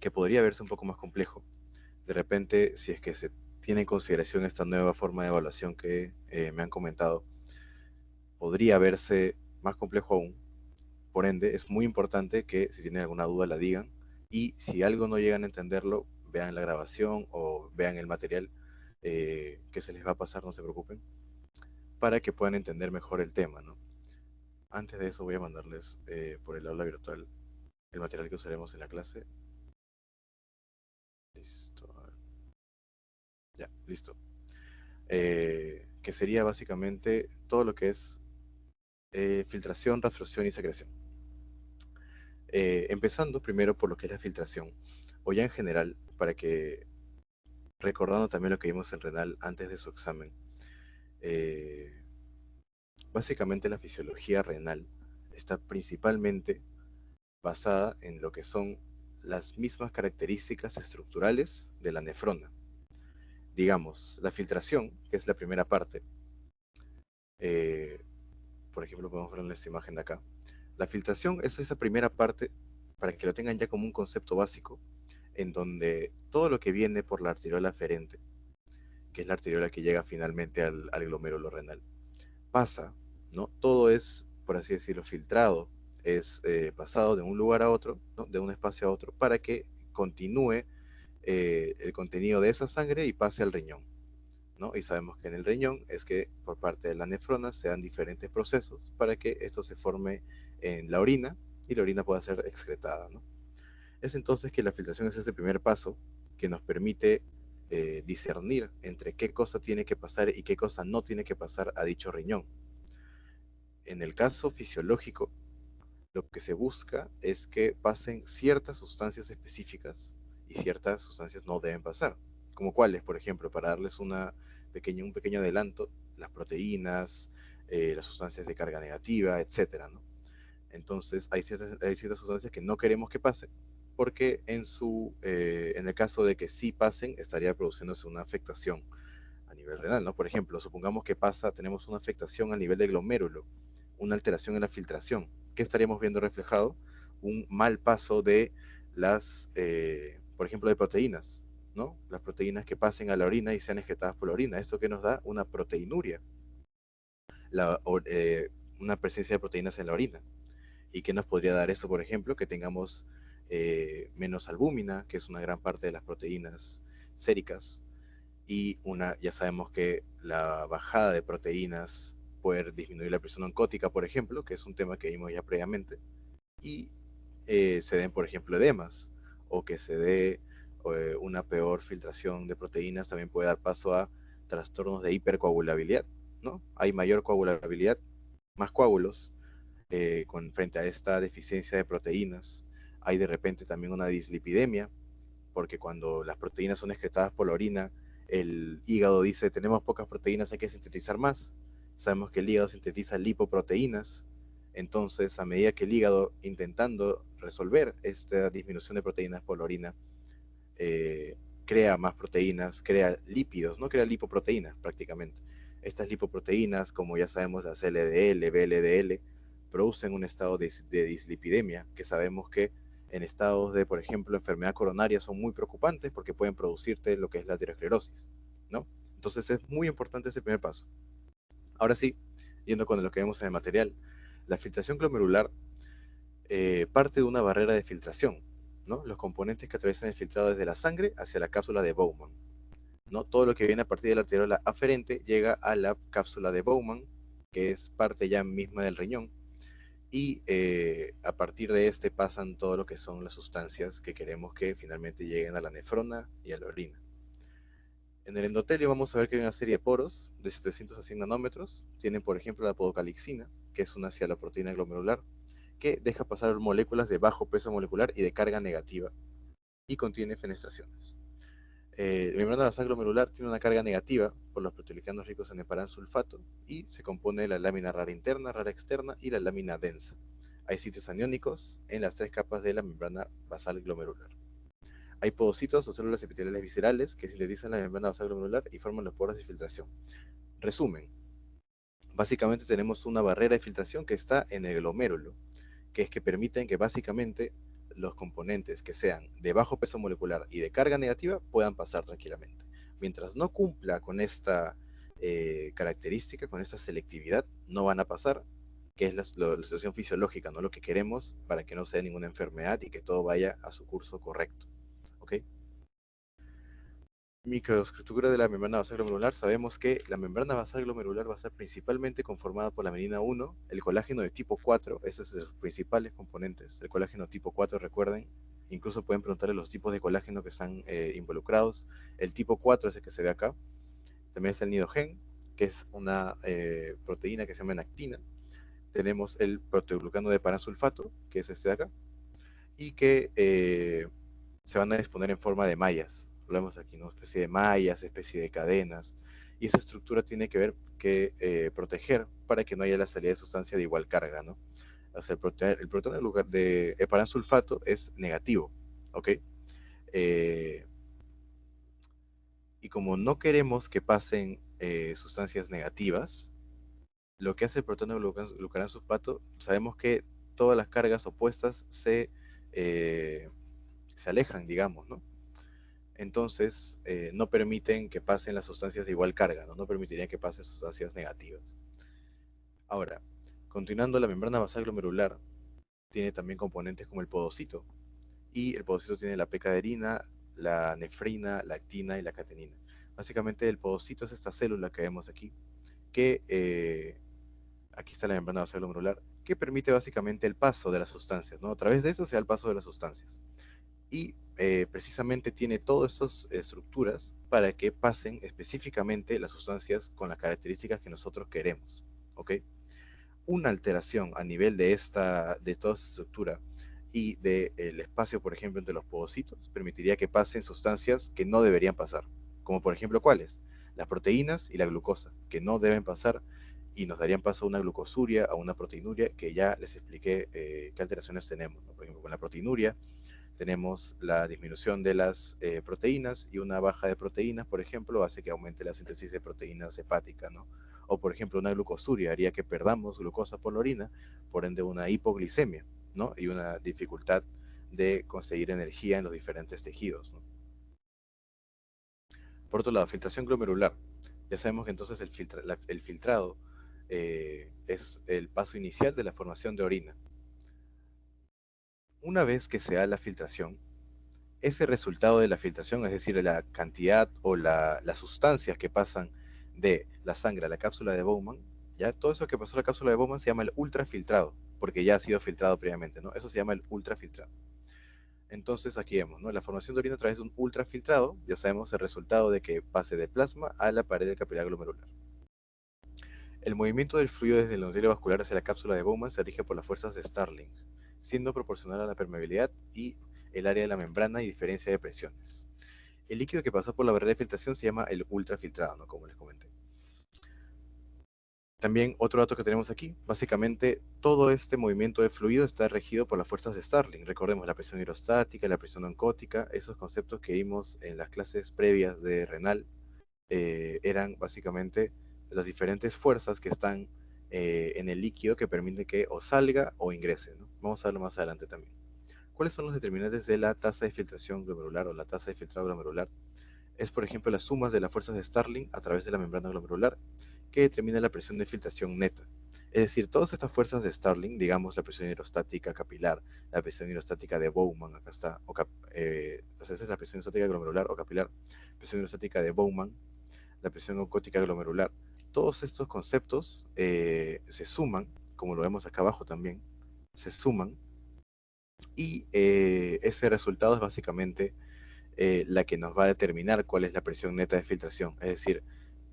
que podría verse un poco más complejo. De repente, si es que se tiene en consideración esta nueva forma de evaluación que me han comentado, podría verse más complejo aún. Por ende, es muy importante que si tienen alguna duda la digan y si algo no llegan a entenderlo, vean la grabación o vean el material que se les va a pasar, no se preocupen, para que puedan entender mejor el tema, ¿no? Antes de eso voy a mandarles por el aula virtual el material que usaremos en la clase. Listo, a ver. Ya, listo. Que sería básicamente todo lo que es filtración, rafracción y secreción. Empezando primero por lo que es la filtración, o ya en general, para que, recordando también lo que vimos en renal antes de su examen, eh, básicamente la fisiología renal está principalmente basada en lo que son las mismas características estructurales de la nefrona. Digamos, la filtración, que es la primera parte, eh, por ejemplo, podemos ver en esta imagen de acá. La filtración es esa primera parte, para que lo tengan ya como un concepto básico, en donde todo lo que viene por la arteriola aferente, que es la arteriola que llega finalmente al glomérulo renal, pasa, ¿no? Todo es, por así decirlo, filtrado, es pasado de un lugar a otro, ¿no? De un espacio a otro, para que continúe el contenido de esa sangre y pase al riñón, ¿no? Y sabemos que en el riñón es que por parte de la nefrona se dan diferentes procesos para que esto se forme en la orina y la orina pueda ser excretada, ¿no? Es entonces que la filtración es ese primer paso que nos permite discernir entre qué cosa tiene que pasar y qué cosa no tiene que pasar a dicho riñón. En el caso fisiológico, lo que se busca es que pasen ciertas sustancias específicas y ciertas sustancias no deben pasar. Como cuáles, por ejemplo, para darles un pequeño adelanto, las proteínas, las sustancias de carga negativa, etcétera, ¿no? Entonces, hay ciertas sustancias que no queremos que pasen, porque en el caso de que sí pasen, estaría produciéndose una afectación a nivel renal, ¿no? Por ejemplo, supongamos que tenemos una afectación a nivel del glomérulo, una alteración en la filtración. ¿Qué estaríamos viendo reflejado? Un mal paso de por ejemplo, de proteínas, ¿no? Las proteínas que pasen a la orina y sean excretadas por la orina. ¿Esto qué nos da? Una proteinuria, la, una presencia de proteínas en la orina. ¿Y qué nos podría dar esto, por ejemplo? Que tengamos menos albúmina, que es una gran parte de las proteínas séricas, y ya sabemos que la bajada de proteínas puede disminuir la presión oncótica, por ejemplo, que es un tema que vimos ya previamente, y se den, por ejemplo, edemas, o que se dé una peor filtración de proteínas, también puede dar paso a trastornos de hipercoagulabilidad, ¿no? Hay mayor coagulabilidad, más coágulos, frente a esta deficiencia de proteínas. Hay de repente también una dislipidemia, porque cuando las proteínas son excretadas por la orina, el hígado dice, tenemos pocas proteínas, hay que sintetizar más. Sabemos que el hígado sintetiza lipoproteínas, entonces a medida que el hígado, intentando resolver esta disminución de proteínas por la orina, crea más proteínas, crea lípidos, no crea lipoproteínas prácticamente. Estas lipoproteínas, como ya sabemos, las LDL, VLDL, producen un estado de dislipidemia, que sabemos que en estados de, por ejemplo, enfermedad coronaria son muy preocupantes porque pueden producirte lo que es la aterosclerosis, ¿no? Entonces es muy importante ese primer paso. Ahora sí, yendo con lo que vemos en el material, la filtración glomerular parte de una barrera de filtración, ¿no? Los componentes que atraviesan el filtrado desde la sangre hacia la cápsula de Bowman, ¿no? Todo lo que viene a partir de la arteriola aferente llega a la cápsula de Bowman, que es parte ya misma del riñón, y a partir de este pasan todo lo que son las sustancias que queremos que finalmente lleguen a la nefrona y a la orina. En el endotelio vamos a ver que hay una serie de poros de 700 a 100 nanómetros. Tienen, por ejemplo, la podocalixina, que es una cialoproteína glomerular, que deja pasar moléculas de bajo peso molecular y de carga negativa, y contiene fenestraciones. La membrana basal glomerular tiene una carga negativa por los proteoglicanos ricos en heparansulfato y se compone de la lámina rara interna, rara externa y la lámina densa. Hay sitios aniónicos en las tres capas de la membrana basal glomerular. Hay podocitos o células epiteliales viscerales que sintetizan la membrana basal glomerular y forman los poros de filtración. Resumen, básicamente tenemos una barrera de filtración que está en el glomérulo, que es que permiten que básicamente los componentes que sean de bajo peso molecular y de carga negativa puedan pasar tranquilamente. Mientras no cumpla con esta característica, con esta selectividad, no van a pasar, que es la situación fisiológica, no lo que queremos para que no sea ninguna enfermedad y que todo vaya a su curso correcto. ¿Ok? Microestructura de la membrana basal glomerular. Sabemos que la membrana basal glomerular va a ser principalmente conformada por la melanina 1, el colágeno de tipo 4, esos son sus principales componentes. El colágeno tipo 4, recuerden, incluso pueden preguntarle los tipos de colágeno que están involucrados. El tipo 4 es el que se ve acá. También está el nidogen, que es una proteína que se llama actina. Tenemos el proteoglucano de parasulfato, que es este de acá, y que se van a disponer en forma de mallas. Lo vemos aquí, ¿no? Especie de mallas, especie de cadenas. Y esa estructura tiene que ver que proteger para que no haya la salida de sustancia de igual carga, ¿no? O sea, el protón en lugar de sulfato es negativo, ¿ok? Eh, y como no queremos que pasen sustancias negativas, lo que hace el protón de sulfato, sabemos que todas las cargas opuestas se alejan, digamos, ¿no? Entonces no permiten que pasen las sustancias de igual carga, ¿no? No permitirían que pasen sustancias negativas. Ahora, continuando, la membrana basal glomerular tiene también componentes como el podocito, y el podocito tiene la precaderina, la nefrina, la actina y la catenina. Básicamente el podocito es esta célula que vemos aquí, que aquí está la membrana basal glomerular, que permite básicamente el paso de las sustancias, ¿no? A través de eso se da el paso de las sustancias. Y precisamente tiene todas estas estructuras para que pasen específicamente las sustancias con las características que nosotros queremos, ¿ok? Una alteración a nivel de toda esta estructura y del espacio, por ejemplo, entre los podocitos, permitiría que pasen sustancias que no deberían pasar, como por ejemplo, ¿cuáles? Las proteínas y la glucosa, que no deben pasar y nos darían paso a una glucosuria, a una proteinuria, que ya les expliqué qué alteraciones tenemos, ¿no? Por ejemplo, con la proteinuria tenemos la disminución de las proteínas, y una baja de proteínas, por ejemplo, hace que aumente la síntesis de proteínas hepática, ¿no? O, por ejemplo, una glucosuria haría que perdamos glucosa por la orina, por ende una hipoglicemia, ¿no? Y una dificultad de conseguir energía en los diferentes tejidos, ¿no? Por otro lado, filtración glomerular. Ya sabemos que entonces el filtrado es el paso inicial de la formación de orina. Una vez que se da la filtración, ese resultado de la filtración, es decir, la cantidad o las sustancias que pasan de la sangre a la cápsula de Bowman, ya todo eso que pasó a la cápsula de Bowman se llama el ultrafiltrado, porque ya ha sido filtrado previamente, ¿no? Eso se llama el ultrafiltrado. Entonces aquí vemos, ¿no? La formación de orina a través de un ultrafiltrado, ya sabemos el resultado de que pase del plasma a la pared del capilar glomerular. El movimiento del fluido desde el endotelio vascular hacia la cápsula de Bowman se rige por las fuerzas de Starling, siendo proporcional a la permeabilidad y el área de la membrana y diferencia de presiones. El líquido que pasó por la barrera de filtración se llama el ultrafiltrado, ¿no? Como les comenté. También otro dato que tenemos aquí, básicamente todo este movimiento de fluido está regido por las fuerzas de Starling. Recordemos la presión hidrostática, la presión oncótica, esos conceptos que vimos en las clases previas de renal eran básicamente las diferentes fuerzas que están en el líquido que permiten que o salga o ingrese, ¿no? Vamos a verlo más adelante también. ¿Cuáles son los determinantes de la tasa de filtración glomerular o la tasa de filtrado glomerular? Es, por ejemplo, las sumas de las fuerzas de Starling a través de la membrana glomerular, que determina la presión de filtración neta. Es decir, todas estas fuerzas de Starling, digamos la presión hidrostática capilar, la presión hidrostática de Bowman, acá está, o sea, esa es la presión hidrostática glomerular o capilar, presión hidrostática de Bowman, la presión oncótica glomerular. Todos estos conceptos se suman, como lo vemos acá abajo también, se suman, y ese resultado es básicamente la que nos va a determinar cuál es la presión neta de filtración. Es decir,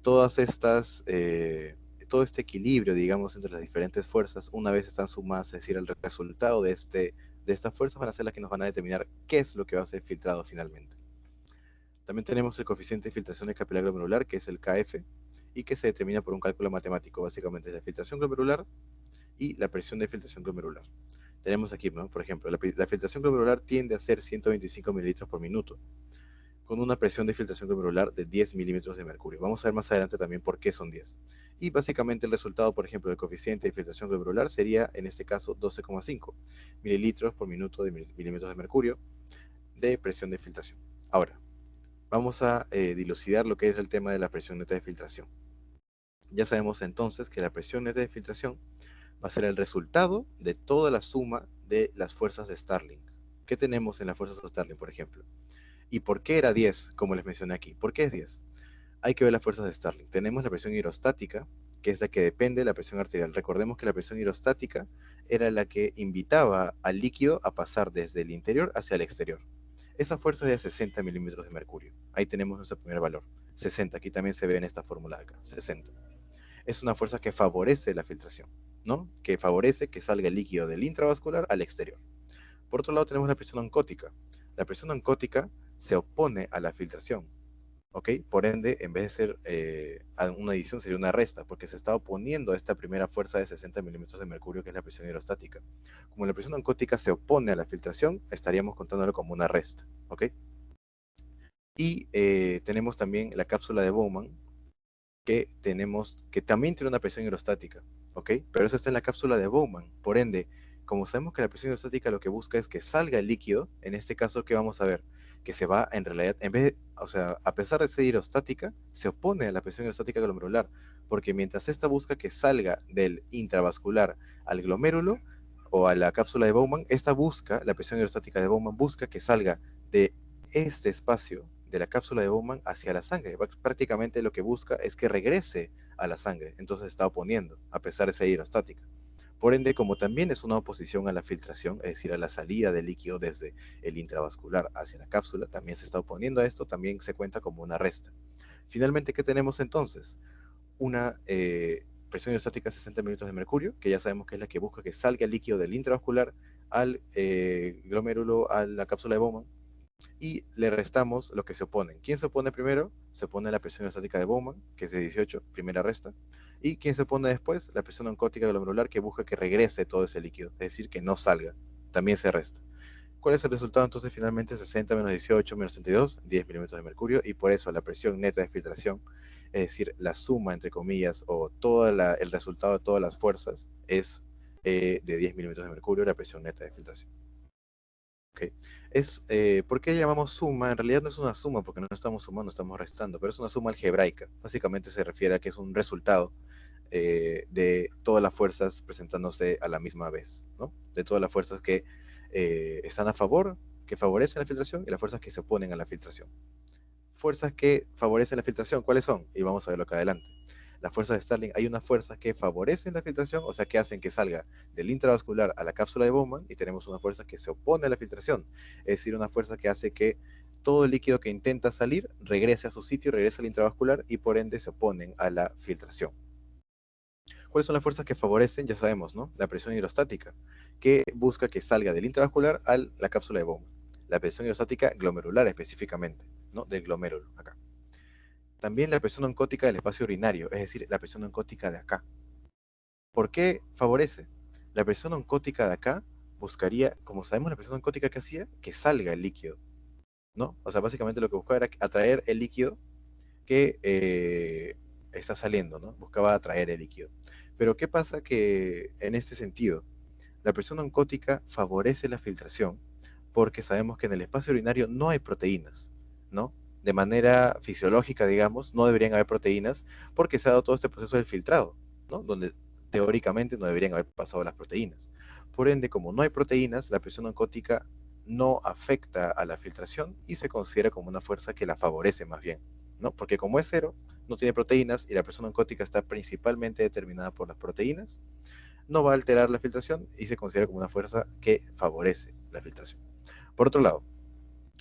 todas estas, todo este equilibrio, digamos, entre las diferentes fuerzas, una vez están sumadas, es decir, el resultado de estas fuerzas van a ser las que nos van a determinar qué es lo que va a ser filtrado finalmente. También tenemos el coeficiente de filtración de capilar glomerular, que es el KF, y que se determina por un cálculo matemático. Básicamente es la filtración glomerular y la presión de filtración glomerular. Tenemos aquí, ¿no? Por ejemplo, la filtración glomerular tiende a ser 125 mililitros por minuto. con una presión de filtración glomerular de 10 milímetros de mercurio. Vamos a ver más adelante también por qué son 10. Y básicamente el resultado, por ejemplo, del coeficiente de filtración glomerular sería, en este caso, 12,5 mililitros por minuto de milímetros de mercurio de presión de filtración. Ahora, vamos a dilucidar lo que es el tema de la presión neta de filtración. Ya sabemos entonces que la presión neta de filtración va a ser el resultado de toda la suma de las fuerzas de Starling. ¿Qué tenemos en las fuerzas de Starling, por ejemplo? ¿Y por qué era 10, como les mencioné aquí? ¿Por qué es 10? Hay que ver las fuerzas de Starling. Tenemos la presión hidrostática, que es la que depende de la presión arterial. Recordemos que la presión hidrostática era la que invitaba al líquido a pasar desde el interior hacia el exterior. Esa fuerza es de 60 milímetros de mercurio. Ahí tenemos nuestro primer valor. 60, aquí también se ve en esta fórmula de acá, 60. Es una fuerza que favorece la filtración, ¿no? Que favorece que salga el líquido del intravascular al exterior. Por otro lado tenemos la presión oncótica. La presión oncótica se opone a la filtración, ¿ok? Por ende, en vez de ser una adición, sería una resta, porque se está oponiendo a esta primera fuerza de 60 milímetros de mercurio, que es la presión hidrostática. Como la presión oncótica se opone a la filtración, estaríamos contándolo como una resta, ¿ok? Y tenemos también la cápsula de Bowman, que también tiene una presión hidrostática, ¿ok? Pero eso está en la cápsula de Bowman. Por ende, como sabemos que la presión hidrostática lo que busca es que salga el líquido, en este caso, ¿qué vamos a ver? Que se va, en realidad, en vez de, o sea, a pesar de ser hidrostática, se opone a la presión hidrostática glomerular, porque mientras esta busca que salga del intravascular al glomérulo o a la cápsula de Bowman, la presión hidrostática de Bowman busca que salga de este espacio de la cápsula de Bowman hacia la sangre. Prácticamente lo que busca es que regrese a la sangre, entonces está oponiendo, a pesar de ser hidrostática. Por ende, como también es una oposición a la filtración, es decir, a la salida del líquido desde el intravascular hacia la cápsula, también se está oponiendo a esto, también se cuenta como una resta. Finalmente, ¿qué tenemos entonces? Una presión hidrostática de 60 milímetros de mercurio, que ya sabemos que es la que busca que salga el líquido del intravascular al glomérulo, a la cápsula de Bowman, y le restamos lo que se oponen. ¿Quién se opone primero? Se opone la presión hidrostática de Bowman, que es de 18, primera resta. ¿Y quién se opone después? La presión oncótica glomerular, que busca que regrese todo ese líquido, es decir, que no salga. También se resta. ¿Cuál es el resultado entonces? Finalmente 60 menos 18 menos 62, 10 milímetros de mercurio, y por eso la presión neta de filtración, es decir, la suma, entre comillas, o el resultado de todas las fuerzas es de 10 milímetros de mercurio, la presión neta de filtración. Okay. ¿Por qué llamamos suma? En realidad no es una suma porque no estamos sumando, estamos restando, pero es una suma algebraica. Básicamente se refiere a que es un resultado de todas las fuerzas presentándose a la misma vez, ¿no? De todas las fuerzas que están a favor, que favorecen la filtración, y las fuerzas que se oponen a la filtración. Fuerzas que favorecen la filtración, ¿cuáles son? Y vamos a verlo acá adelante. Las fuerzas de Starling, hay unas fuerzas que favorecen la filtración, o sea, que hacen que salga del intravascular a la cápsula de Bowman, y tenemos una fuerza que se opone a la filtración, es decir, una fuerza que hace que todo el líquido que intenta salir regrese a su sitio, regrese al intravascular, y por ende se oponen a la filtración. ¿Cuáles son las fuerzas que favorecen? Ya sabemos, ¿no? La presión hidrostática, que busca que salga del intravascular a la cápsula de Bowman. La presión hidrostática glomerular específicamente, ¿no? Del glomérulo, acá. También la presión oncótica del espacio urinario, es decir, la presión oncótica de acá. ¿Por qué favorece? La presión oncótica de acá buscaría, como sabemos la presión oncótica que hacía, que salga el líquido, ¿no? O sea, básicamente lo que buscaba era atraer el líquido que está saliendo, ¿no? Buscaba atraer el líquido. Pero ¿qué pasa? Que en este sentido, la presión oncótica favorece la filtración porque sabemos que en el espacio urinario no hay proteínas, ¿no? De manera fisiológica, digamos, no deberían haber proteínas porque se ha dado todo este proceso del filtrado, ¿no? Donde teóricamente no deberían haber pasado las proteínas. Por ende, como no hay proteínas, la presión oncótica no afecta a la filtración y se considera como una fuerza que la favorece más bien, ¿no? Porque como es cero, no tiene proteínas y la presión oncótica está principalmente determinada por las proteínas, no va a alterar la filtración y se considera como una fuerza que favorece la filtración. Por otro lado,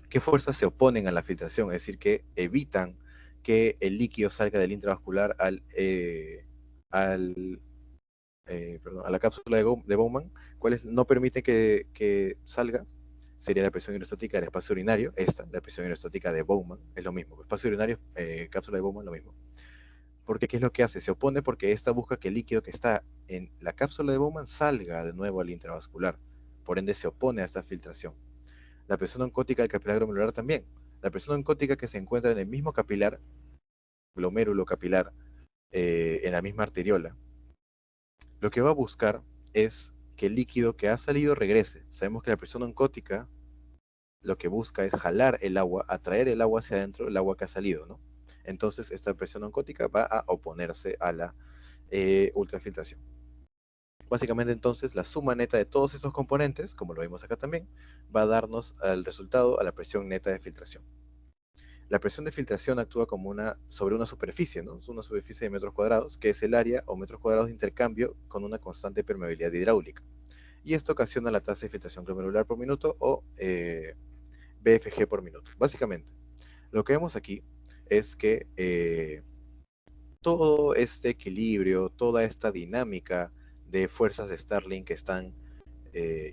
¿qué fuerzas se oponen a la filtración? Es decir, que evitan que el líquido salga del intravascular al, a la cápsula de Bowman. ¿Cuáles no permiten que salga? Sería la presión hidrostática del espacio urinario, la presión hidrostática de Bowman, es lo mismo. Espacio urinario, cápsula de Bowman, lo mismo. Porque ¿qué es lo que hace? Se opone porque esta busca que el líquido que está en la cápsula de Bowman salga de nuevo al intravascular. Por ende se opone a esta filtración. La presión oncótica del capilar glomerular también. La presión oncótica que se encuentra en el mismo capilar, glomérulo capilar, en la misma arteriola, lo que va a buscar es que el líquido que ha salido regrese. Sabemos que la presión oncótica lo que busca es jalar el agua, atraer el agua hacia adentro, el agua que ha salido, ¿no? Entonces, esta presión oncótica va a oponerse a la ultrafiltración. Básicamente, entonces, la suma neta de todos esos componentes, como lo vimos acá también, va a darnos el resultado a la presión neta de filtración. La presión de filtración actúa como sobre una superficie, ¿no? Es una superficie de metros cuadrados, que es el área o metros cuadrados de intercambio con una constante permeabilidad hidráulica. Y esto ocasiona la tasa de filtración glomerular por minuto o BFG por minuto. Básicamente, lo que vemos aquí es que todo este equilibrio, toda esta dinámica de fuerzas de Starling que están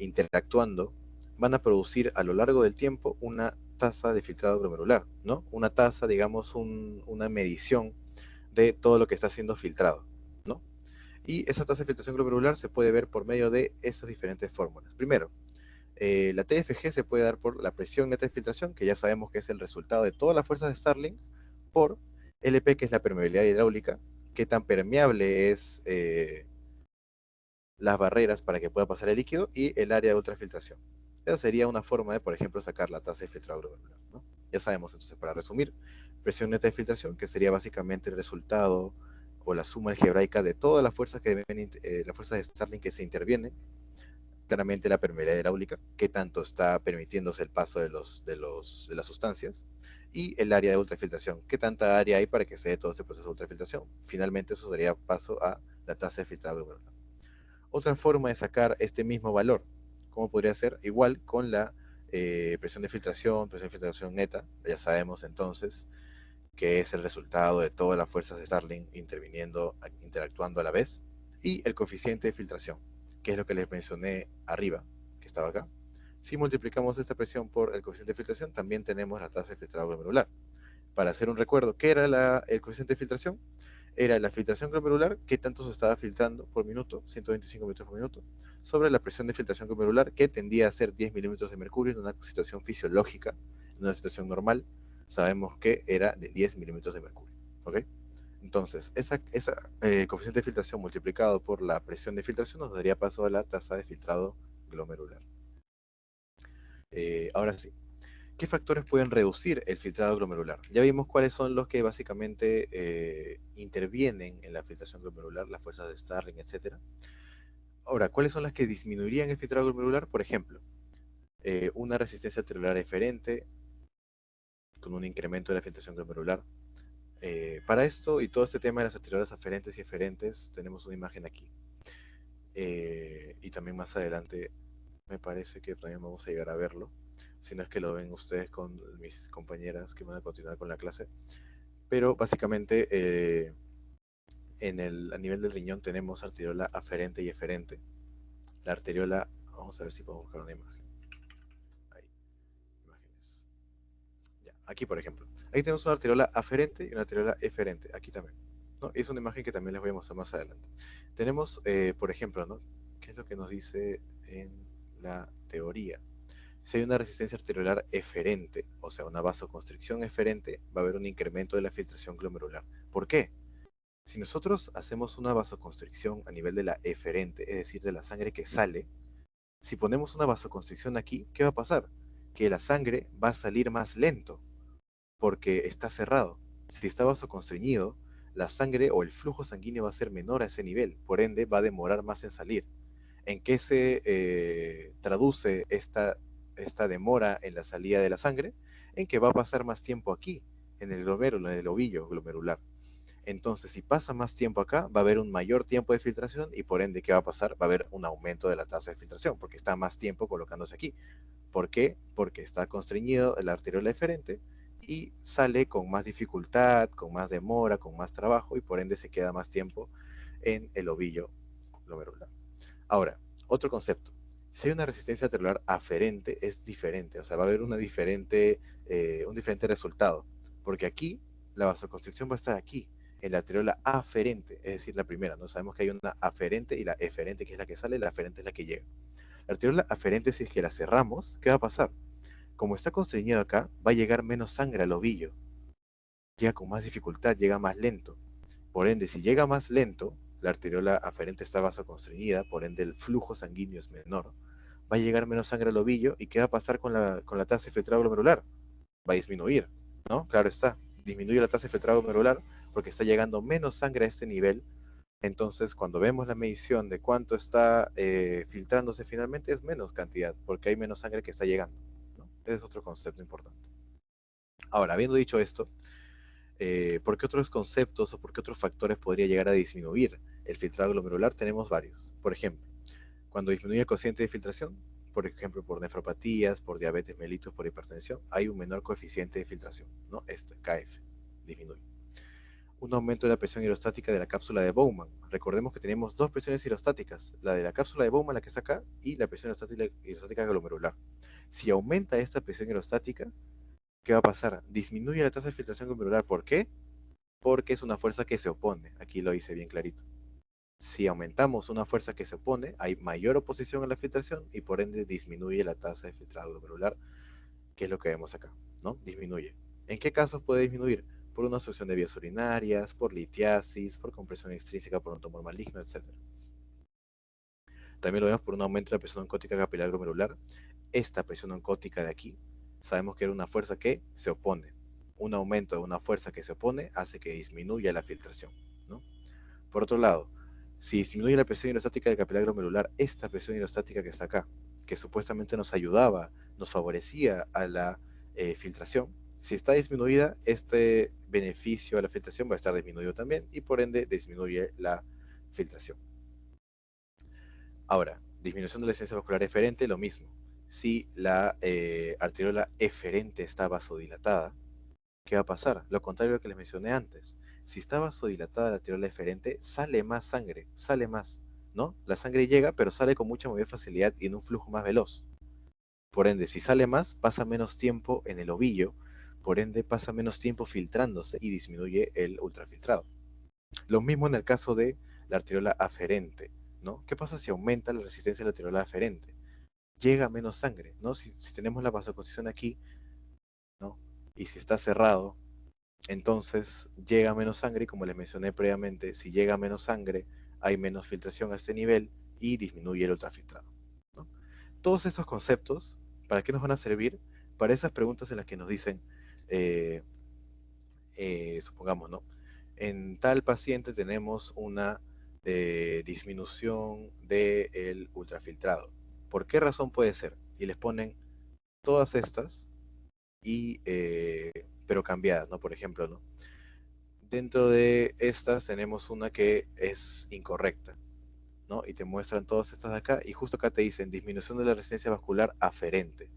interactuando, van a producir a lo largo del tiempo una tasa de filtrado glomerular, ¿no? Una tasa, digamos, una medición de todo lo que está siendo filtrado, ¿no? Y esa tasa de filtración glomerular se puede ver por medio de estas diferentes fórmulas. Primero, la TFG se puede dar por la presión neta de filtración, que ya sabemos que es el resultado de todas las fuerzas de Starling, por LP, que es la permeabilidad hidráulica, qué tan permeable es las barreras para que pueda pasar el líquido, y el área de ultrafiltración. Esa sería una forma de, por ejemplo, sacar la tasa de filtrado glomerular, ¿no? Ya sabemos, entonces, para resumir, presión neta de filtración, que sería básicamente el resultado o la suma algebraica de todas las fuerzas las fuerzas de Starling que se intervienen. Claramente la permeabilidad hidráulica, que tanto está permitiéndose el paso de las sustancias, y el área de ultrafiltración, qué tanta área hay para que se dé todo este proceso de ultrafiltración. Finalmente eso daría paso a la tasa de filtrado glomerular. Otra forma de sacar este mismo valor, ¿cómo podría ser? Igual con la presión de filtración neta, ya sabemos entonces que es el resultado de todas las fuerzas de Starling interactuando a la vez, y el coeficiente de filtración, que es lo que les mencioné arriba, que estaba acá. Si multiplicamos esta presión por el coeficiente de filtración, también tenemos la tasa de filtrado glomerular. Para hacer un recuerdo, ¿qué era el coeficiente de filtración? Era la filtración glomerular, qué tanto se estaba filtrando por minuto, 125 metros por minuto, sobre la presión de filtración glomerular, que tendía a ser 10 milímetros de mercurio en una situación fisiológica, en una situación normal. Sabemos que era de 10 milímetros de mercurio. ¿Ok? Entonces, esa coeficiente de filtración multiplicado por la presión de filtración nos daría paso a la tasa de filtrado glomerular. Ahora sí, ¿qué factores pueden reducir el filtrado glomerular? Ya vimos cuáles son los que básicamente intervienen en la filtración glomerular, las fuerzas de Starling, etc. Ahora, ¿cuáles son las que disminuirían el filtrado glomerular? Por ejemplo, una resistencia arteriolar eferente con un incremento de la filtración glomerular. Para esto y todo este tema de las arteriolas aferentes y eferentes, tenemos una imagen aquí. Y también más adelante me parece que también vamos a llegar a verlo, si no es que lo ven ustedes con mis compañeras que van a continuar con la clase. Pero básicamente a nivel del riñón tenemos arteriola aferente y eferente. La arteriola, vamos a ver si podemos buscar una imagen. Ahí, imágenes. Ya, aquí por ejemplo. Aquí tenemos una arteriola aferente y una arteriola eferente. Aquí también, ¿no? Y es una imagen que también les voy a mostrar más adelante. Tenemos, por ejemplo, ¿no? ¿Qué es lo que nos dice en la teoría? Si hay una resistencia arteriolar eferente, o sea, una vasoconstricción eferente, va a haber un incremento de la filtración glomerular. ¿Por qué? Si nosotros hacemos una vasoconstricción a nivel de la eferente, es decir, de la sangre que sale, si ponemos una vasoconstricción aquí, ¿qué va a pasar? Que la sangre va a salir más lento, porque está cerrado. Si está vasoconstriñido, la sangre o el flujo sanguíneo va a ser menor a ese nivel, por ende va a demorar más en salir. ¿En qué se traduce esta demora en la salida de la sangre? En que va a pasar más tiempo aquí, en el glomérulo, en el ovillo glomerular. Entonces, si pasa más tiempo acá, va a haber un mayor tiempo de filtración y por ende, ¿qué va a pasar? Va a haber un aumento de la tasa de filtración porque está más tiempo colocándose aquí. ¿Por qué? Porque está constreñido la arteriola eferente y sale con más dificultad, con más demora, con más trabajo y por ende se queda más tiempo en el ovillo glomerular. Ahora, otro concepto. Si hay una resistencia arteriolar aferente, es diferente, o sea, va a haber un diferente resultado, porque aquí la vasoconstricción va a estar aquí, en la arteriola aferente, es decir, la primera, ¿no? Sabemos que hay una aferente y la eferente, que es la que sale, la aferente es la que llega. La arteriola aferente, si es que la cerramos, ¿qué va a pasar? Como está constreñido acá, va a llegar menos sangre al ovillo. Llega con más dificultad, llega más lento. Por ende, si llega más lento, la arteriola aferente está vasoconstreñida, por ende el flujo sanguíneo es menor, va a llegar menos sangre al ovillo y ¿qué va a pasar con la tasa de filtrado glomerular? Va a disminuir, ¿no? Claro está, disminuye la tasa de filtrado glomerular porque está llegando menos sangre a este nivel. Entonces, cuando vemos la medición de cuánto está filtrándose finalmente, es menos cantidad, porque hay menos sangre que está llegando, ¿no? Ese es otro concepto importante. Ahora, habiendo dicho esto, ¿por qué otros conceptos o por qué otros factores podría llegar a disminuir el filtrado glomerular? Tenemos varios. Por ejemplo, cuando disminuye el cociente de filtración, por ejemplo, por nefropatías, por diabetes mellitus, por hipertensión, hay un menor coeficiente de filtración, ¿no? Este, KF, disminuye. Un aumento de la presión hidrostática de la cápsula de Bowman. Recordemos que tenemos dos presiones hidrostáticas, la de la cápsula de Bowman, la que está acá, y la presión hidrostática glomerular. Si aumenta esta presión hidrostática, ¿qué va a pasar? Disminuye la tasa de filtración glomerular. ¿Por qué? Porque es una fuerza que se opone. Aquí lo hice bien clarito. Si aumentamos una fuerza que se opone, hay mayor oposición a la filtración y por ende disminuye la tasa de filtrado glomerular, que es lo que vemos acá, ¿no? Disminuye. ¿En qué casos puede disminuir? Por una obstrucción de vías urinarias, por litiasis, por compresión extrínseca por un tumor maligno, etc. También lo vemos por un aumento de la presión oncótica capilar glomerular. Esta presión oncótica de aquí, sabemos que era una fuerza que se opone. Un aumento de una fuerza que se opone hace que disminuya la filtración, ¿no? Por otro lado, si disminuye la presión hidrostática del capilar glomerular, esta presión hidrostática que está acá, que supuestamente nos ayudaba, nos favorecía a la filtración, si está disminuida, este beneficio a la filtración va a estar disminuido también y por ende disminuye la filtración. Ahora, disminución de la resistencia vascular eferente, lo mismo. Si la arteriola eferente está vasodilatada, ¿qué va a pasar? Lo contrario de lo que les mencioné antes. Si está vasodilatada la arteriola eferente, sale más sangre, sale más, ¿no? La sangre llega, pero sale con mucha mayor facilidad y en un flujo más veloz. Por ende, si sale más, pasa menos tiempo en el ovillo, por ende pasa menos tiempo filtrándose y disminuye el ultrafiltrado. Lo mismo en el caso de la arteriola aferente, ¿no? ¿Qué pasa si aumenta la resistencia de la arteriola aferente? Llega menos sangre, ¿no? Si tenemos la vasoconstricción aquí, ¿no? Y si está cerrado, entonces llega menos sangre y como les mencioné previamente, si llega menos sangre, hay menos filtración a este nivel y disminuye el ultrafiltrado, ¿no? Todos estos conceptos, ¿para qué nos van a servir? Para esas preguntas en las que nos dicen, eh, supongamos, ¿no? En tal paciente tenemos una disminución del ultrafiltrado. ¿Por qué razón puede ser? Y les ponen todas estas, y, pero cambiadas, ¿no? Por ejemplo, ¿no? Dentro de estas tenemos una que es incorrecta, ¿no? Y te muestran todas estas de acá y justo acá te dicen disminución de la resistencia vascular aferente.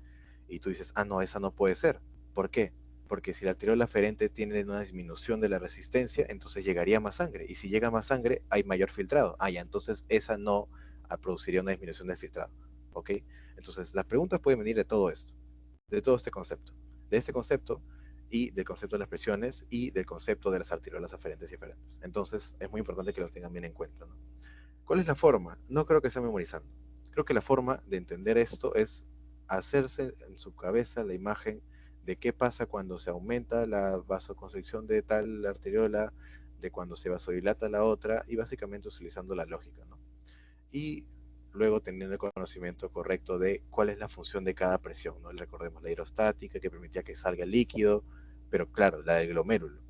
Y tú dices, ah, no, esa no puede ser. ¿Por qué? Porque si la arteriola aferente tiene una disminución de la resistencia, entonces llegaría más sangre. Y si llega más sangre, hay mayor filtrado. Ah, ya, entonces esa no produciría una disminución del filtrado. ¿Ok? Entonces, las preguntas pueden venir de todo esto, de todo este concepto. De este concepto y del concepto de las presiones y del concepto de las arteriolas aferentes y eferentes. Entonces, es muy importante que lo tengan bien en cuenta, ¿no? ¿Cuál es la forma? No creo que sea memorizando. Creo que la forma de entender esto es hacerse en su cabeza la imagen de qué pasa cuando se aumenta la vasoconstricción de tal arteriola, de cuando se vasodilata la otra, y básicamente utilizando la lógica, ¿no? Y luego teniendo el conocimiento correcto de cuál es la función de cada presión, ¿no? Recordemos la hidrostática que permitía que salga el líquido, pero claro, la del glomérulo.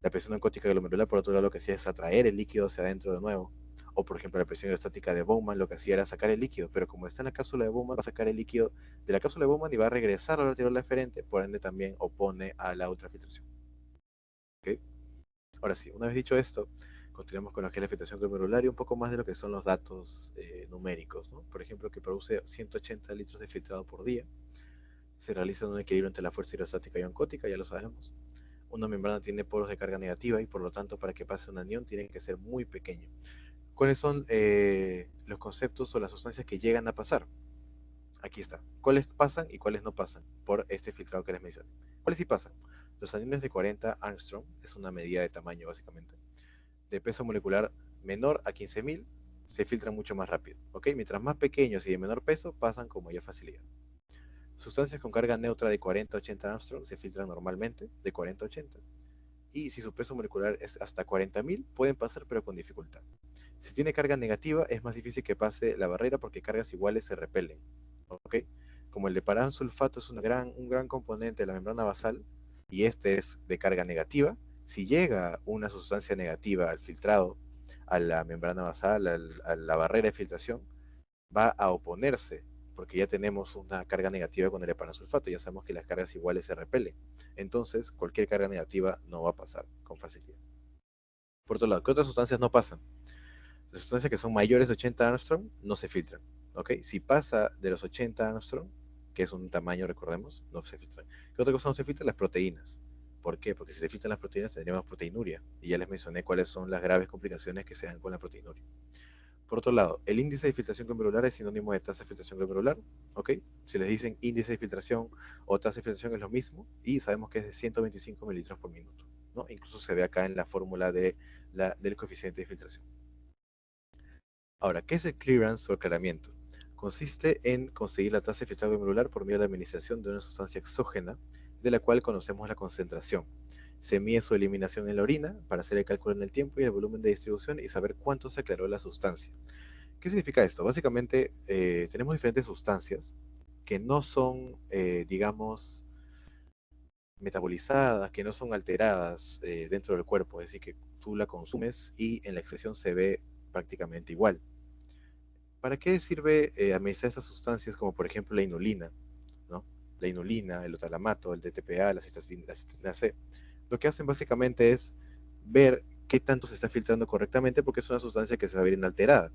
La presión oncótica glomerular, por otro lado, lo que hacía es atraer el líquido hacia adentro de nuevo. O, por ejemplo, la presión hidrostática de Bowman lo que hacía era sacar el líquido, pero como está en la cápsula de Bowman, va a sacar el líquido de la cápsula de Bowman y va a regresar a la arteriola eferente, por ende también opone a la ultrafiltración. ¿Okay? Ahora sí, una vez dicho esto, continuamos con lo que es la filtración glomerular y un poco más de lo que son los datos numéricos, ¿no? Por ejemplo, que produce 180 litros de filtrado por día. Se realiza un equilibrio entre la fuerza hidrostática y oncótica, ya lo sabemos. Una membrana tiene poros de carga negativa y por lo tanto para que pase un anión tiene que ser muy pequeño. ¿Cuáles son los conceptos o las sustancias que llegan a pasar? Aquí está. ¿Cuáles pasan y cuáles no pasan por este filtrado que les mencioné? ¿Cuáles sí pasan? Los aniones de 40 Armstrong, es una medida de tamaño básicamente, de peso molecular menor a 15.000, se filtran mucho más rápido. ¿Ok? Mientras más pequeños y de menor peso, pasan con mayor facilidad. Sustancias con carga neutra de 40 a 80 Armstrong se filtran normalmente, de 40 a 80. Y si su peso molecular es hasta 40.000, pueden pasar, pero con dificultad. Si tiene carga negativa, es más difícil que pase la barrera porque cargas iguales se repelen. ¿Ok? Como el de parabensulfato es un gran componente de la membrana basal, y este es de carga negativa, si llega una sustancia negativa al filtrado, a la membrana basal, a la barrera de filtración, va a oponerse, porque ya tenemos una carga negativa con el epanasulfato, ya sabemos que las cargas iguales se repelen. Entonces, cualquier carga negativa no va a pasar con facilidad. Por otro lado, ¿qué otras sustancias no pasan? Las sustancias que son mayores de 80 Armstrong no se filtran. ¿Ok? Si pasa de los 80 Armstrong, que es un tamaño, recordemos, no se filtran. ¿Qué otra cosa no se filtra? Las proteínas. ¿Por qué? Porque si se filtran las proteínas tendríamos proteinuria. Y ya les mencioné cuáles son las graves complicaciones que se dan con la proteinuria. Por otro lado, el índice de filtración glomerular es sinónimo de tasa de filtración glomerular, ¿ok? Si les dicen índice de filtración o tasa de filtración es lo mismo, y sabemos que es de 125 mililitros por minuto, ¿no? Incluso se ve acá en la fórmula del coeficiente de filtración. Ahora, ¿qué es el clearance o aclaramiento? Consiste en conseguir la tasa de filtrado glomerular por medio de la administración de una sustancia exógena, de la cual conocemos la concentración. Se mide su eliminación en la orina para hacer el cálculo en el tiempo y el volumen de distribución y saber cuánto se aclaró la sustancia. ¿Qué significa esto? Básicamente, tenemos diferentes sustancias que no son, digamos, metabolizadas, que no son alteradas dentro del cuerpo, es decir, que tú la consumes y en la excreción se ve prácticamente igual. ¿Para qué sirve administrar estas sustancias como por ejemplo la inulina, ¿no? La inulina, el otalamato, el DTPA, la cisteína C? Lo que hacen básicamente es ver qué tanto se está filtrando correctamente porque es una sustancia que se va a ver inalterada.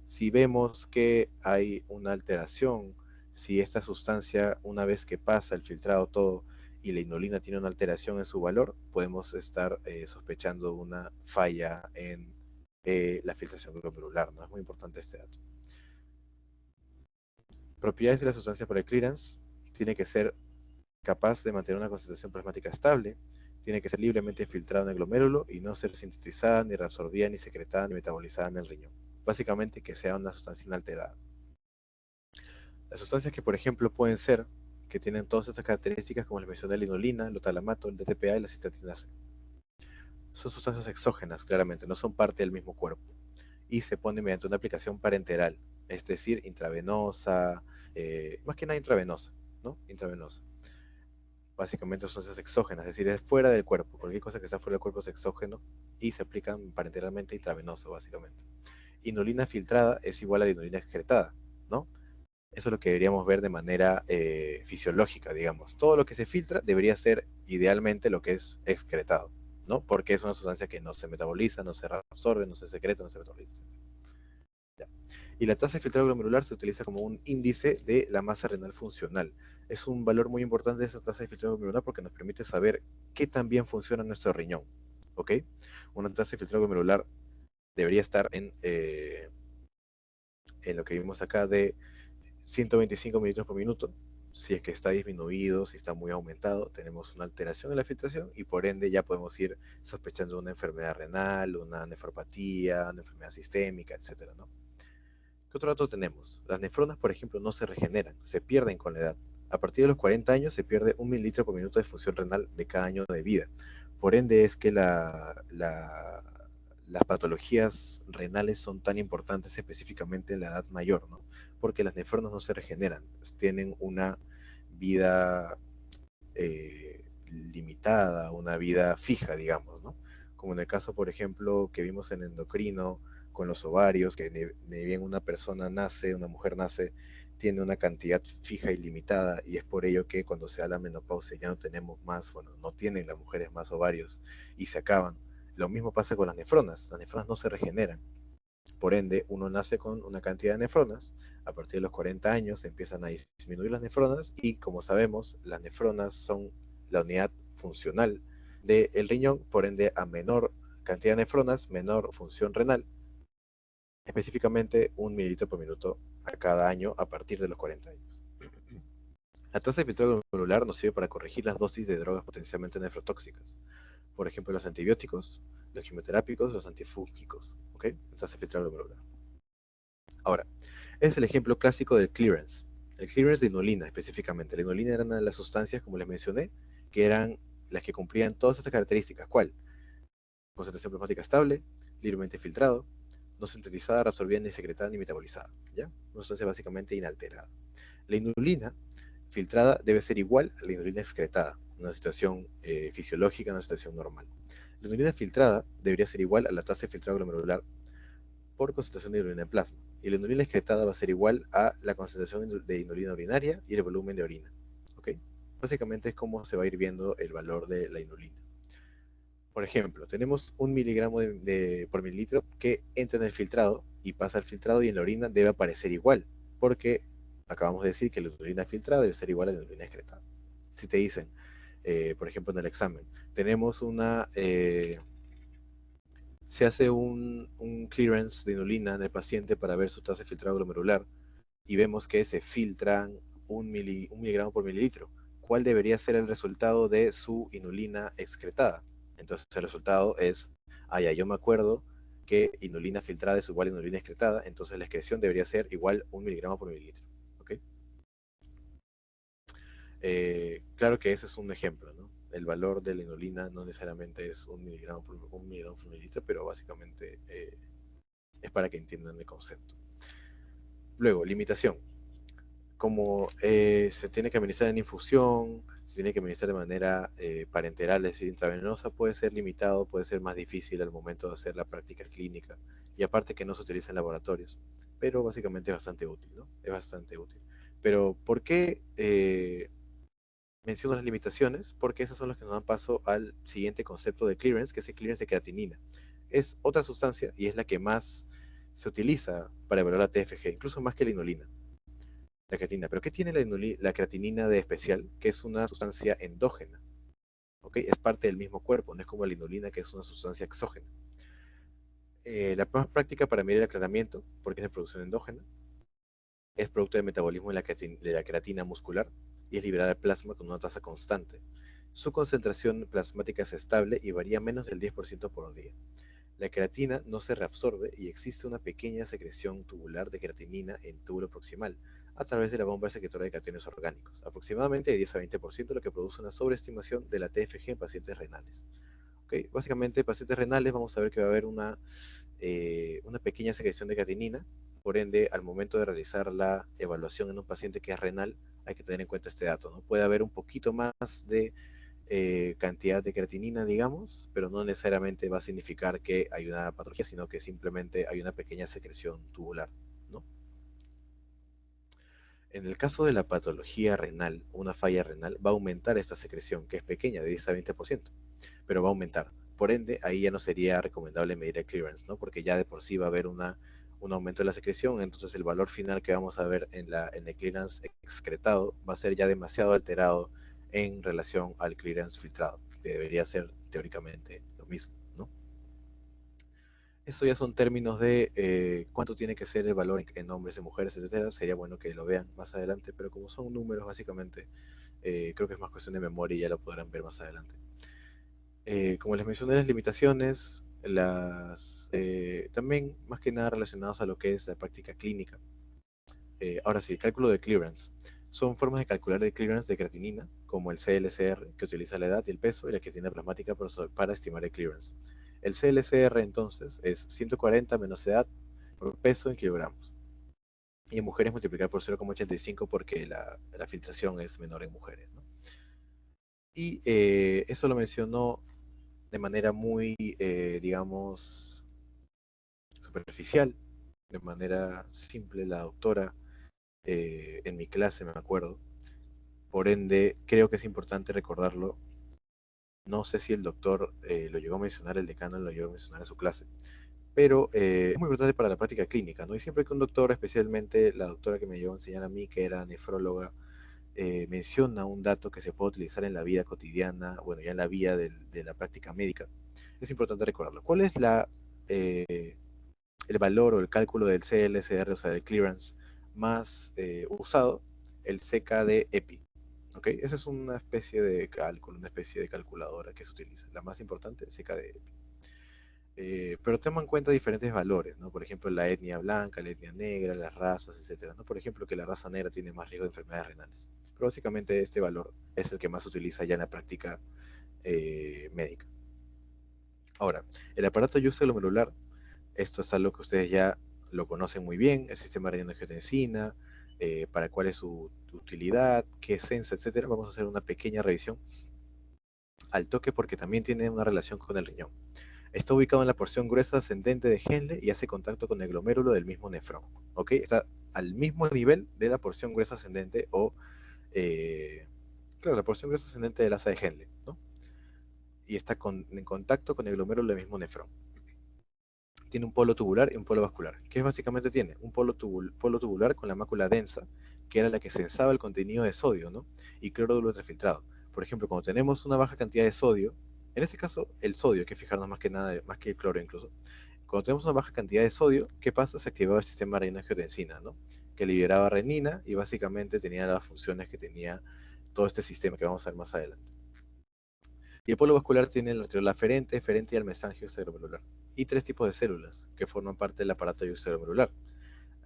Si vemos que hay una alteración, si esta sustancia, una vez que pasa el filtrado todo y la inulina tiene una alteración en su valor, podemos estar sospechando una falla en la filtración glomerular, ¿no? Es muy importante este dato. Propiedades de la sustancia para el clearance: tiene que ser capaz de mantener una concentración plasmática estable, tiene que ser libremente filtrada en el glomérulo y no ser sintetizada, ni reabsorbida, ni secretada, ni metabolizada en el riñón. Básicamente que sea una sustancia inalterada. Las sustancias que, por ejemplo, pueden ser, que tienen todas estas características, como les mencioné, la inulina, el otalamato, el DTPA y la cisteína C. Son sustancias exógenas, claramente, no son parte del mismo cuerpo. Y se ponen mediante una aplicación parenteral, es decir, intravenosa, más que nada intravenosa, ¿no? Intravenosa. Básicamente son sustancias exógenas, es decir, es fuera del cuerpo. Cualquier cosa que está fuera del cuerpo es exógeno y se aplican parenteralmente intravenoso, básicamente. Inulina filtrada es igual a la inulina excretada, ¿no? Eso es lo que deberíamos ver de manera fisiológica, digamos. Todo lo que se filtra debería ser idealmente lo que es excretado, ¿no? Porque es una sustancia que no se metaboliza, no se reabsorbe, no se secreta, no se metaboliza. Ya. Y la tasa de filtrado glomerular se utiliza como un índice de la masa renal funcional. Es un valor muy importante esa tasa de filtrado glomerular porque nos permite saber qué tan bien funciona nuestro riñón, ¿ok? Una tasa de filtrado glomerular debería estar en lo que vimos acá de 125 mililitros por minuto. Si es que está disminuido, si está muy aumentado, tenemos una alteración en la filtración y por ende ya podemos ir sospechando una enfermedad renal, una nefropatía, una enfermedad sistémica, etcétera, ¿no? ¿Qué otro dato tenemos? Las nefronas, por ejemplo, no se regeneran, se pierden con la edad. A partir de los 40 años se pierde 1 mililitro por minuto de función renal de cada año de vida. Por ende es que las patologías renales son tan importantes específicamente en la edad mayor, ¿no? Porque las nefronas no se regeneran, tienen una vida limitada, una vida fija, digamos, ¿no? Como en el caso, por ejemplo, que vimos en endocrino, con los ovarios, que ni bien una persona nace, una mujer nace, tiene una cantidad fija y limitada, y es por ello que cuando se da la menopausia ya no tenemos más, bueno, no tienen las mujeres más ovarios y se acaban. Lo mismo pasa con las nefronas no se regeneran. Por ende, uno nace con una cantidad de nefronas, a partir de los 40 años empiezan a disminuir las nefronas y como sabemos, las nefronas son la unidad funcional del riñón, por ende a menor cantidad de nefronas, menor función renal, específicamente 1 mililitro por minuto a cada año a partir de los 40 años. La tasa de filtrado glomerular nos sirve para corregir las dosis de drogas potencialmente nefrotóxicas, por ejemplo los antibióticos, los quimioterápicos, los antifúngicos, ¿ok? La tasa de filtrado glomerular. Ahora, es el ejemplo clásico del clearance. El clearance de inulina específicamente. La inulina era una de las sustancias, como les mencioné, que eran las que cumplían todas estas características. ¿Cuál? Concentración plasmática estable, libremente filtrado, no sintetizada, reabsorbida, ni secretada, ni metabolizada. ¿Ya? Una sustancia básicamente inalterada. La inulina filtrada debe ser igual a la inulina excretada, una situación fisiológica, una situación normal. La inulina filtrada debería ser igual a la tasa de filtrado glomerular por concentración de inulina en plasma. Y la inulina excretada va a ser igual a la concentración de inulina urinaria y el volumen de orina. ¿Ok? Básicamente es como se va a ir viendo el valor de la inulina. Por ejemplo, tenemos 1 miligramo por mililitro que entra en el filtrado y pasa al filtrado y en la orina debe aparecer igual, porque acabamos de decir que la inulina filtrada debe ser igual a la inulina excretada. Si te dicen, por ejemplo, en el examen, tenemos se hace un clearance de inulina en el paciente para ver su tasa de filtrado glomerular y vemos que se filtran 1 miligramo por mililitro. ¿Cuál debería ser el resultado de su inulina excretada? Entonces el resultado es, ya, yo me acuerdo que inulina filtrada es igual a inulina excretada, entonces la excreción debería ser igual 1 miligramo por mililitro. ¿Ok? Claro que ese es un ejemplo, ¿no? El valor de la inulina no necesariamente es 1 miligramo por mililitro, pero básicamente es para que entiendan el concepto. Luego, limitación. Como se tiene que administrar en infusión, se tiene que administrar de manera parenteral, es decir, intravenosa, puede ser limitado, puede ser más difícil al momento de hacer la práctica clínica, y aparte que no se utiliza en laboratorios, pero básicamente es bastante útil, ¿no? Es bastante útil. Pero, ¿por qué menciono las limitaciones? Porque esas son las que nos dan paso al siguiente concepto de clearance, que es el clearance de creatinina. Es otra sustancia y es la que más se utiliza para evaluar la TFG, incluso más que la inulina. La creatinina. ¿Pero qué tiene la creatinina de especial? Que es una sustancia endógena. ¿Ok? Es parte del mismo cuerpo, no es como la inulina, que es una sustancia exógena. La más práctica para medir el aclaramiento, porque es de producción endógena, es producto del metabolismo de la creatina muscular y es liberada al plasma con una tasa constante. Su concentración plasmática es estable y varía menos del 10% por día. La creatina no se reabsorbe y existe una pequeña secreción tubular de creatinina en túbulo proximal a través de la bomba secretora de cationes orgánicos, aproximadamente de 10 a 20%, lo que produce una sobreestimación de la TFG en pacientes renales. ¿Okay? Básicamente, en pacientes renales vamos a ver que va a haber una pequeña secreción de creatinina, por ende, al momento de realizar la evaluación en un paciente que es renal, hay que tener en cuenta este dato, ¿no? Puede haber un poquito más de cantidad de creatinina, digamos, pero no necesariamente va a significar que hay una patología, sino que simplemente hay una pequeña secreción tubular, ¿no? En el caso de la patología renal, una falla renal, va a aumentar esta secreción, que es pequeña, de 10 a 20%, pero va a aumentar. Por ende, ahí ya no sería recomendable medir el clearance, ¿no? Porque ya de por sí va a haber un aumento de la secreción, entonces el valor final que vamos a ver en el clearance excretado va a ser ya demasiado alterado en relación al clearance filtrado, que debería ser teóricamente lo mismo, ¿no? Eso ya son términos de cuánto tiene que ser el valor en hombres y mujeres, etcétera. Sería bueno que lo vean más adelante, pero como son números, básicamente, creo que es más cuestión de memoria y ya lo podrán ver más adelante. Como les mencioné, las limitaciones, también más que nada relacionadas a lo que es la práctica clínica. Ahora sí, el cálculo de clearance. Son formas de calcular el clearance de creatinina, como el CLCR, que utiliza la edad y el peso, y la creatinina plasmática para estimar el clearance. El CLCR entonces es 140 menos edad por peso en kilogramos. Y en mujeres multiplicar por 0,85 porque la filtración es menor en mujeres, ¿no? Y eso lo mencionó de manera muy, digamos, superficial, de manera simple, la doctora en mi clase, me acuerdo. Por ende, creo que es importante recordarlo. No sé si el doctor lo llegó a mencionar, el decano lo llegó a mencionar en su clase, pero es muy importante para la práctica clínica, ¿no? Y siempre que un doctor, especialmente la doctora que me llegó a enseñar a mí, que era nefróloga, menciona un dato que se puede utilizar en la vida cotidiana, bueno, ya en la vida de la práctica médica, es importante recordarlo. ¿Cuál es el valor o el cálculo del CLSR, o sea, del clearance más usado? El CKD-EPI. ¿Ok? Esa es una especie de cálculo, una especie de calculadora que se utiliza. La más importante, CKD-EPI. pero toma en cuenta diferentes valores, ¿no? Por ejemplo, la etnia blanca, la etnia negra, las razas, etcétera, ¿no? Por ejemplo, que la raza negra tiene más riesgo de enfermedades renales. Pero básicamente este valor es el que más se utiliza ya en la práctica médica. Ahora, el aparato yuxtaglomerular, esto es algo que ustedes ya lo conocen muy bien, el sistema renina-angiotensina, para cuál es su utilidad, qué es sensa, etcétera. Vamos a hacer una pequeña revisión al toque porque también tiene una relación con el riñón. Está ubicado en la porción gruesa ascendente de Henle y hace contacto con el glomérulo del mismo nefrón. ¿Ok? Está al mismo nivel de la porción gruesa ascendente o, claro, la porción gruesa ascendente del asa de Henle, ¿no? Y está en contacto con el glomérulo del mismo nefrón. Tiene un polo tubular y un polo vascular. ¿Qué básicamente tiene? Un polo tubular con la mácula densa, que era la que sensaba el contenido de sodio, ¿no? Y cloro de ultrafiltrado. Por ejemplo, cuando tenemos una baja cantidad de sodio, en este caso el sodio, hay que fijarnos más que nada, más que el cloro incluso. Cuando tenemos una baja cantidad de sodio, ¿qué pasa? Se activaba el sistema renina-angiotensina, ¿no? Que liberaba renina y básicamente tenía las funciones que tenía todo este sistema que vamos a ver más adelante. Y el polo vascular tiene la arteriola aferente, eferente y el mesangio cerebromedular. Y tres tipos de células que forman parte del aparato cerebromedular.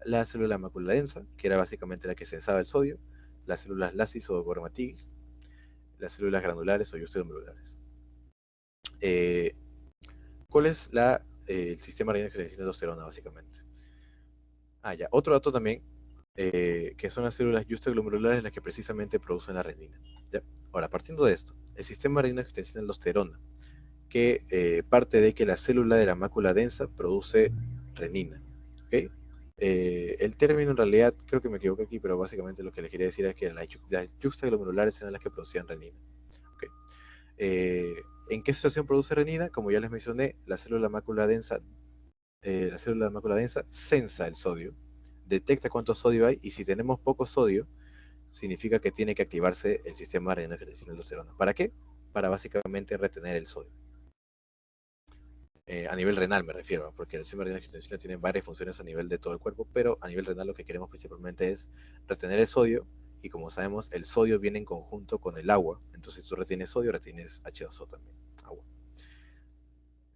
La célula macula densa, que era básicamente la que sensaba el sodio, las células lasis o Gormatig, las células granulares o yuxtaglomerares. Eh, ¿Cuál es el sistema renina que necesita aldosterona básicamente? Ya, otro dato también, que son las células yuxtaglomerulares las que precisamente producen la renina. ¿Ya? Ahora, partiendo de esto, el sistema renina que necesita aldosterona, que parte de que la célula de la mácula densa produce renina. ¿Okay? El término en realidad, creo que me equivoco aquí, pero básicamente lo que les quería decir es que las yuxtaglomerulares eran las que producían renina. ¿Okay? Eh, ¿En qué situación produce renina? Como ya les mencioné, la célula mácula densa sensa el sodio, detecta cuánto sodio hay y si tenemos poco sodio, significa que tiene que activarse el sistema renina-angiotensina-aldosterona. ¿Para qué? Para básicamente retener el sodio. A nivel renal me refiero, porque el sistema renina-angiotensina tiene varias funciones a nivel de todo el cuerpo, pero a nivel renal lo que queremos principalmente es retener el sodio, y como sabemos, el sodio viene en conjunto con el agua, entonces si tú retienes sodio, retienes H2O también, agua.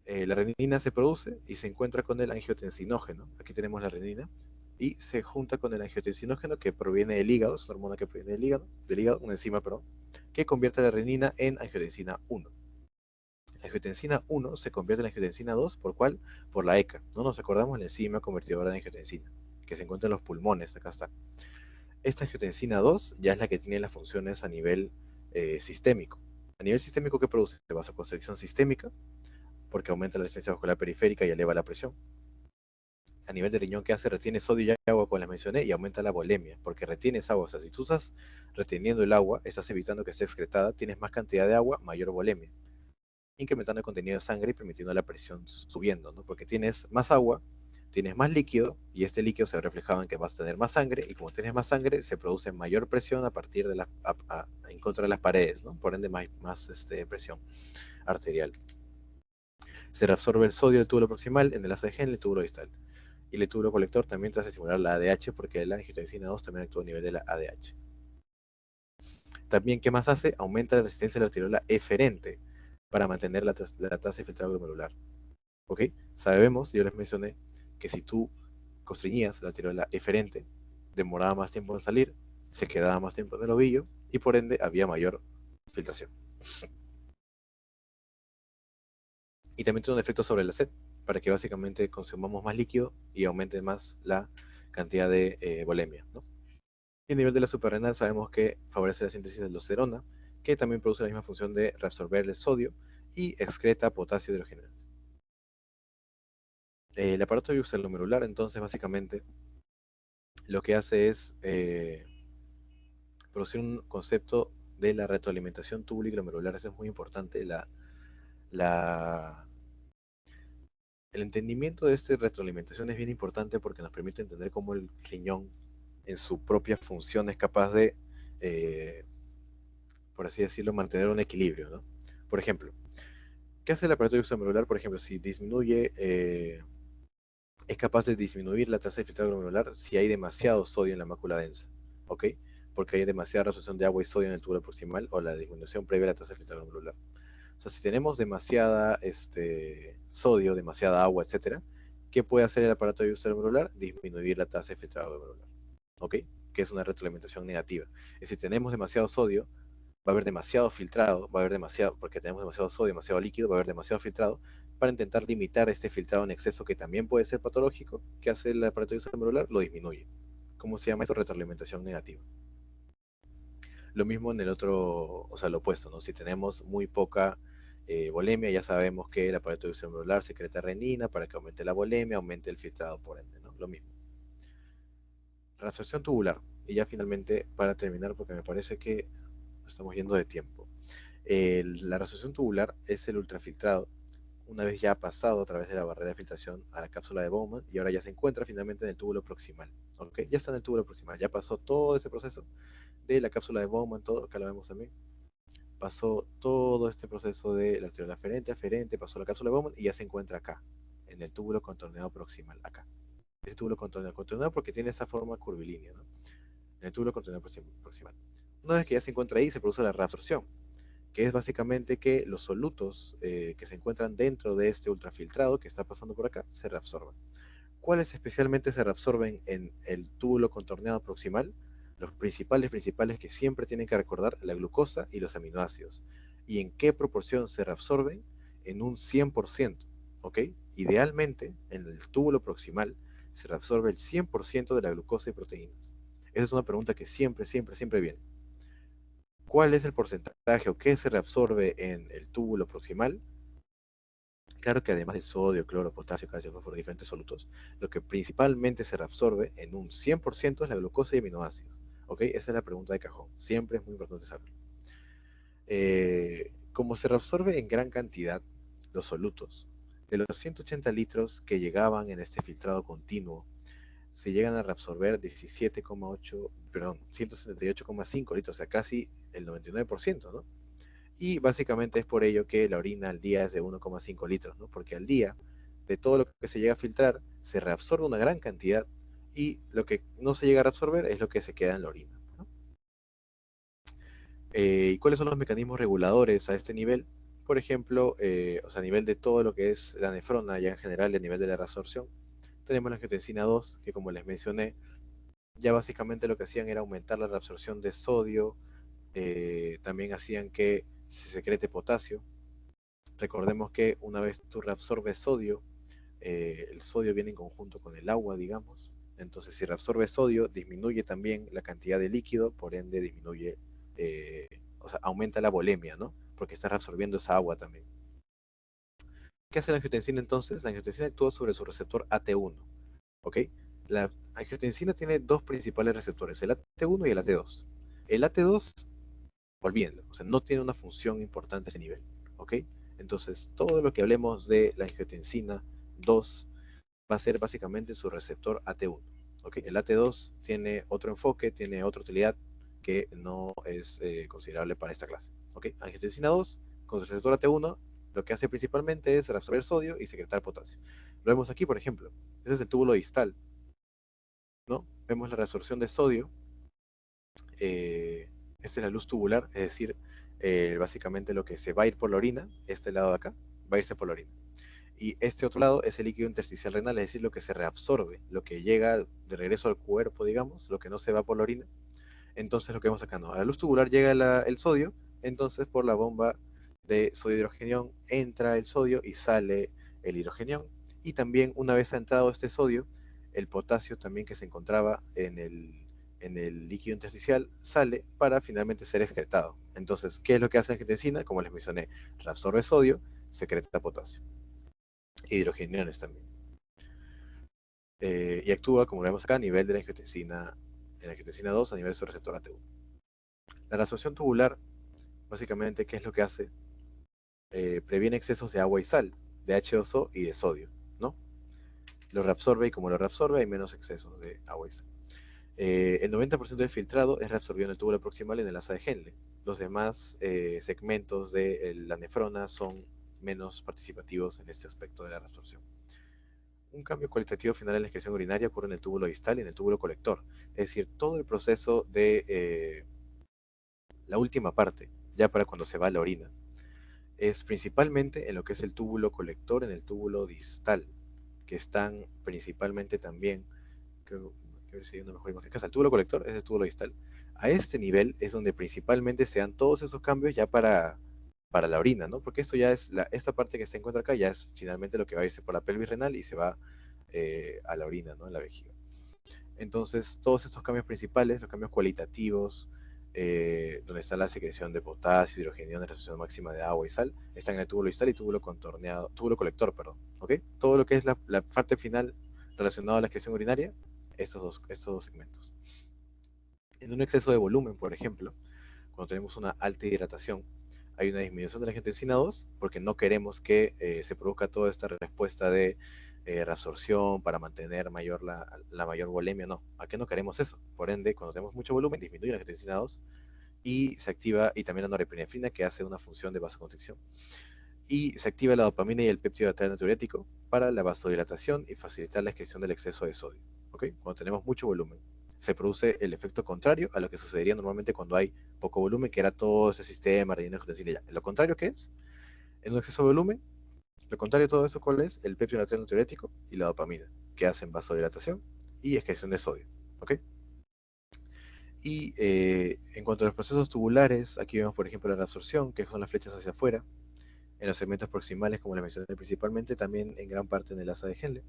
La renina se produce y se encuentra con el angiotensinógeno, aquí tenemos la renina, y se junta con el angiotensinógeno que proviene del hígado, es una hormona que proviene del hígado, una enzima, perdón, que convierte la renina en angiotensina 1. La angiotensina 1 se convierte en angiotensina 2, ¿por cuál? Por la ECA. No nos acordamos la enzima convertidora de angiotensina, que se encuentra en los pulmones, acá está. Esta angiotensina 2 ya es la que tiene las funciones a nivel sistémico. A nivel sistémico, ¿qué produce? Vasoconstricción sistémica, porque aumenta la resistencia vascular periférica y eleva la presión. A nivel de riñón, ¿qué hace? Retiene sodio y agua, como les mencioné, y aumenta la volemia, porque retienes agua. O sea, si tú estás reteniendo el agua, estás evitando que esté excretada, tienes más cantidad de agua, mayor volemia, incrementando el contenido de sangre y permitiendo la presión subiendo, ¿no? Porque tienes más agua, tienes más líquido, y este líquido se ve reflejado en que vas a tener más sangre, y como tienes más sangre, se produce mayor presión a partir de en contra de las paredes, ¿no? Por ende, más presión arterial. Se reabsorbe el sodio del túbulo proximal en el asa de Henle, el túbulo distal. Y el túbulo colector también te hace estimular la ADH porque la angiotensina 2 también actúa a nivel de la ADH. También, ¿qué más hace? Aumenta la resistencia de la arteriola eferente para mantener la tasa de filtrado glomerular. ¿Ok? Sabemos, yo les mencioné, que si tú constreñías la arteriola eferente, demoraba más tiempo en salir, se quedaba más tiempo en el ovillo y por ende había mayor filtración. Y también tiene un efecto sobre la sed, para que básicamente consumamos más líquido y aumente más la cantidad de volemia, ¿no? Y a nivel de la suprarrenal sabemos que favorece la síntesis de aldosterona, que también produce la misma función de reabsorber el sodio y excreta potasio hidrogenado. El aparato yuxtaglomerular, entonces, básicamente, lo que hace es producir un concepto de la retroalimentación tubuliglomerular. Eso es muy importante. La, el entendimiento de esta retroalimentación es bien importante porque nos permite entender cómo el riñón, en su propia función, es capaz de, por así decirlo, mantener un equilibrio, ¿no? Por ejemplo, ¿qué hace el aparato yuxtaglomerular? Por ejemplo, si disminuye, es capaz de disminuir la tasa de filtrado glomerular si hay demasiado sodio en la mácula densa, ¿ok? Porque hay demasiada reabsorción de agua y sodio en el túbulo proximal o la disminución previa a la tasa de filtrado glomerular. O sea, si tenemos demasiada sodio, demasiada agua, etcétera, ¿qué puede hacer el aparato alveolar? Disminuir la tasa de filtrado alveolar, ¿ok? Que es una retroalimentación negativa. Y si tenemos demasiado sodio, va a haber demasiado filtrado, va a haber demasiado, porque tenemos demasiado sodio, demasiado líquido, va a haber demasiado filtrado, para intentar limitar este filtrado en exceso que también puede ser patológico, que hace el aparato alveolar, lo disminuye. ¿Cómo se llama eso? Retroalimentación negativa. Lo mismo en el otro, o sea, lo opuesto, ¿no? Si tenemos muy poca volemia, ya sabemos que el aparato alveolar secreta renina para que aumente la volemia, aumente el filtrado por ende, ¿no? Lo mismo. Reabsorción tubular. Y ya finalmente, para terminar, porque me parece que estamos yendo de tiempo. La reabsorción tubular es el ultrafiltrado, una vez ya ha pasado a través de la barrera de filtración a la cápsula de Bowman y ahora ya se encuentra finalmente en el túbulo proximal. ¿Ok? Ya está en el túbulo proximal, ya pasó todo ese proceso de la cápsula de Bowman, todo, acá lo vemos también. Pasó todo este proceso de la arteriola aferente, aferente, pasó la cápsula de Bowman y ya se encuentra acá, en el túbulo contorneado proximal, acá. Ese túbulo contorneado porque tiene esa forma curvilínea, ¿no? En el túbulo contorneado proximal. Una vez que ya se encuentra ahí, se produce la reabsorción, que es básicamente que los solutos que se encuentran dentro de este ultrafiltrado que está pasando por acá se reabsorban. ¿Cuáles especialmente se reabsorben en el túbulo contorneado proximal? Los principales que siempre tienen que recordar, la glucosa y los aminoácidos. ¿Y en qué proporción se reabsorben? En un 100%, ¿ok? Idealmente, en el túbulo proximal se reabsorbe el 100% de la glucosa y proteínas. Esa es una pregunta que siempre viene. ¿Cuál es el porcentaje o qué se reabsorbe en el túbulo proximal? Claro que además del sodio, cloro, potasio, calcio, fósforo, diferentes solutos, lo que principalmente se reabsorbe en un 100% es la glucosa y aminoácidos. ¿Ok? Esa es la pregunta de cajón. Siempre es muy importante saber. Como se reabsorbe en gran cantidad los solutos, de los 180 litros que llegaban en este filtrado continuo, se llegan a reabsorber 17,8, perdón, 178,5 litros, o sea, casi el 99%, ¿no? Y básicamente es por ello que la orina al día es de 1,5 litros, ¿no? Porque al día, de todo lo que se llega a filtrar, se reabsorbe una gran cantidad y lo que no se llega a reabsorber es lo que se queda en la orina, ¿no? ¿Y cuáles son los mecanismos reguladores a este nivel? Por ejemplo, o sea, a nivel de todo lo que es la nefrona, ya en general, a nivel de la reabsorción, tenemos la angiotensina 2, que como les mencioné, ya básicamente lo que hacían era aumentar la reabsorción de sodio, también hacían que se secrete potasio. Recordemos que una vez tú reabsorbes sodio, el sodio viene en conjunto con el agua, digamos. Entonces, si reabsorbe sodio, disminuye también la cantidad de líquido, por ende disminuye, o sea, aumenta la volemia, ¿no? Porque está reabsorbiendo esa agua también. ¿Qué hace la angiotensina entonces? La angiotensina actúa sobre su receptor AT1, ¿ok? La angiotensina tiene dos principales receptores, el AT1 y el AT2. El AT2, olvídenlo, o sea, no tiene una función importante a ese nivel, ¿ok? Entonces, todo lo que hablemos de la angiotensina 2 va a ser básicamente su receptor AT1. ¿Okay? El AT2 tiene otro enfoque, tiene otra utilidad que no es considerable para esta clase. ¿Okay? Angiotensina 2 con su receptor AT1 lo que hace principalmente es reabsorber sodio y secretar potasio. Lo vemos aquí, por ejemplo. Ese es el túbulo distal, ¿no? Vemos la reabsorción de sodio. Esta es la luz tubular, es decir, básicamente lo que se va a ir por la orina, este lado de acá, va a irse por la orina. Y este otro lado es el líquido intersticial renal, es decir, lo que se reabsorbe, lo que llega de regreso al cuerpo, digamos, lo que no se va por la orina. Entonces lo que vemos acá, no, a la luz tubular llega el sodio, entonces por la bomba de sodio hidrogenión entra el sodio y sale el hidrogenión. Y también una vez ha entrado este sodio, el potasio también que se encontraba en el líquido intersticial sale para finalmente ser excretado. Entonces, ¿qué es lo que hace la angiotensina? Como les mencioné, reabsorbe sodio, secreta potasio. Hidrogeniones también. Y actúa, como vemos acá, a nivel de la angiotensina, en la angiotensina 2, a nivel de su receptor AT1. La reabsorción tubular, básicamente, ¿qué es lo que hace? Previene excesos de agua y sal, de H2O y de sodio, ¿no? Lo reabsorbe y como lo reabsorbe hay menos excesos de agua y sal. El 90% del filtrado es reabsorbido en el túbulo proximal y en el asa de Henle. Los demás segmentos de la nefrona son menos participativos en este aspecto de la reabsorción. Un cambio cualitativo final en la excreción urinaria ocurre en el túbulo distal y en el túbulo colector. Es decir, todo el proceso de la última parte, ya para cuando se va la orina, es principalmente en lo que es el túbulo colector, en el túbulo distal, que están principalmente también, creo que si hay una mejor imagen, acá está el túbulo colector, es el túbulo distal. A este nivel es donde principalmente se dan todos esos cambios ya para la orina, ¿no? Porque esto ya es, esta parte que se encuentra acá ya es finalmente lo que va a irse por la pelvis renal y se va a la orina, ¿no? En la vejiga. Entonces, todos estos cambios principales, los cambios cualitativos, donde está la secreción de potasio, hidrogenión, la resolución máxima de agua y sal, están en el túbulo distal y túbulo contorneado, túbulo colector, perdón, ¿ok? Todo lo que es la parte final relacionada a la excreción urinaria, estos dos segmentos. En un exceso de volumen, por ejemplo, cuando tenemos una alta hidratación, hay una disminución de la angiotensina 2 porque no queremos que se produzca toda esta respuesta de reabsorción para mantener la mayor volemia. No, ¿a qué no queremos eso? Por ende, cuando tenemos mucho volumen, disminuye la angiotensina 2 y se activa y también la norepinefrina que hace una función de vasoconstricción. Y se activa la dopamina y el péptido natriurético para la vasodilatación y facilitar la excreción del exceso de sodio. ¿Okay? Cuando tenemos mucho volumen, se produce el efecto contrario a lo que sucedería normalmente cuando hay poco volumen, que era todo ese sistema relleno de angiotensina. ¿Lo contrario qué es? En un exceso de volumen, lo contrario de todo eso, ¿cuál es? El péptido natriurético y la dopamina, que hacen vasodilatación y excreción de sodio. ¿Okay? Y en cuanto a los procesos tubulares, aquí vemos por ejemplo la reabsorción, que son las flechas hacia afuera, en los segmentos proximales, como les mencioné principalmente, también en gran parte en el asa de Henle,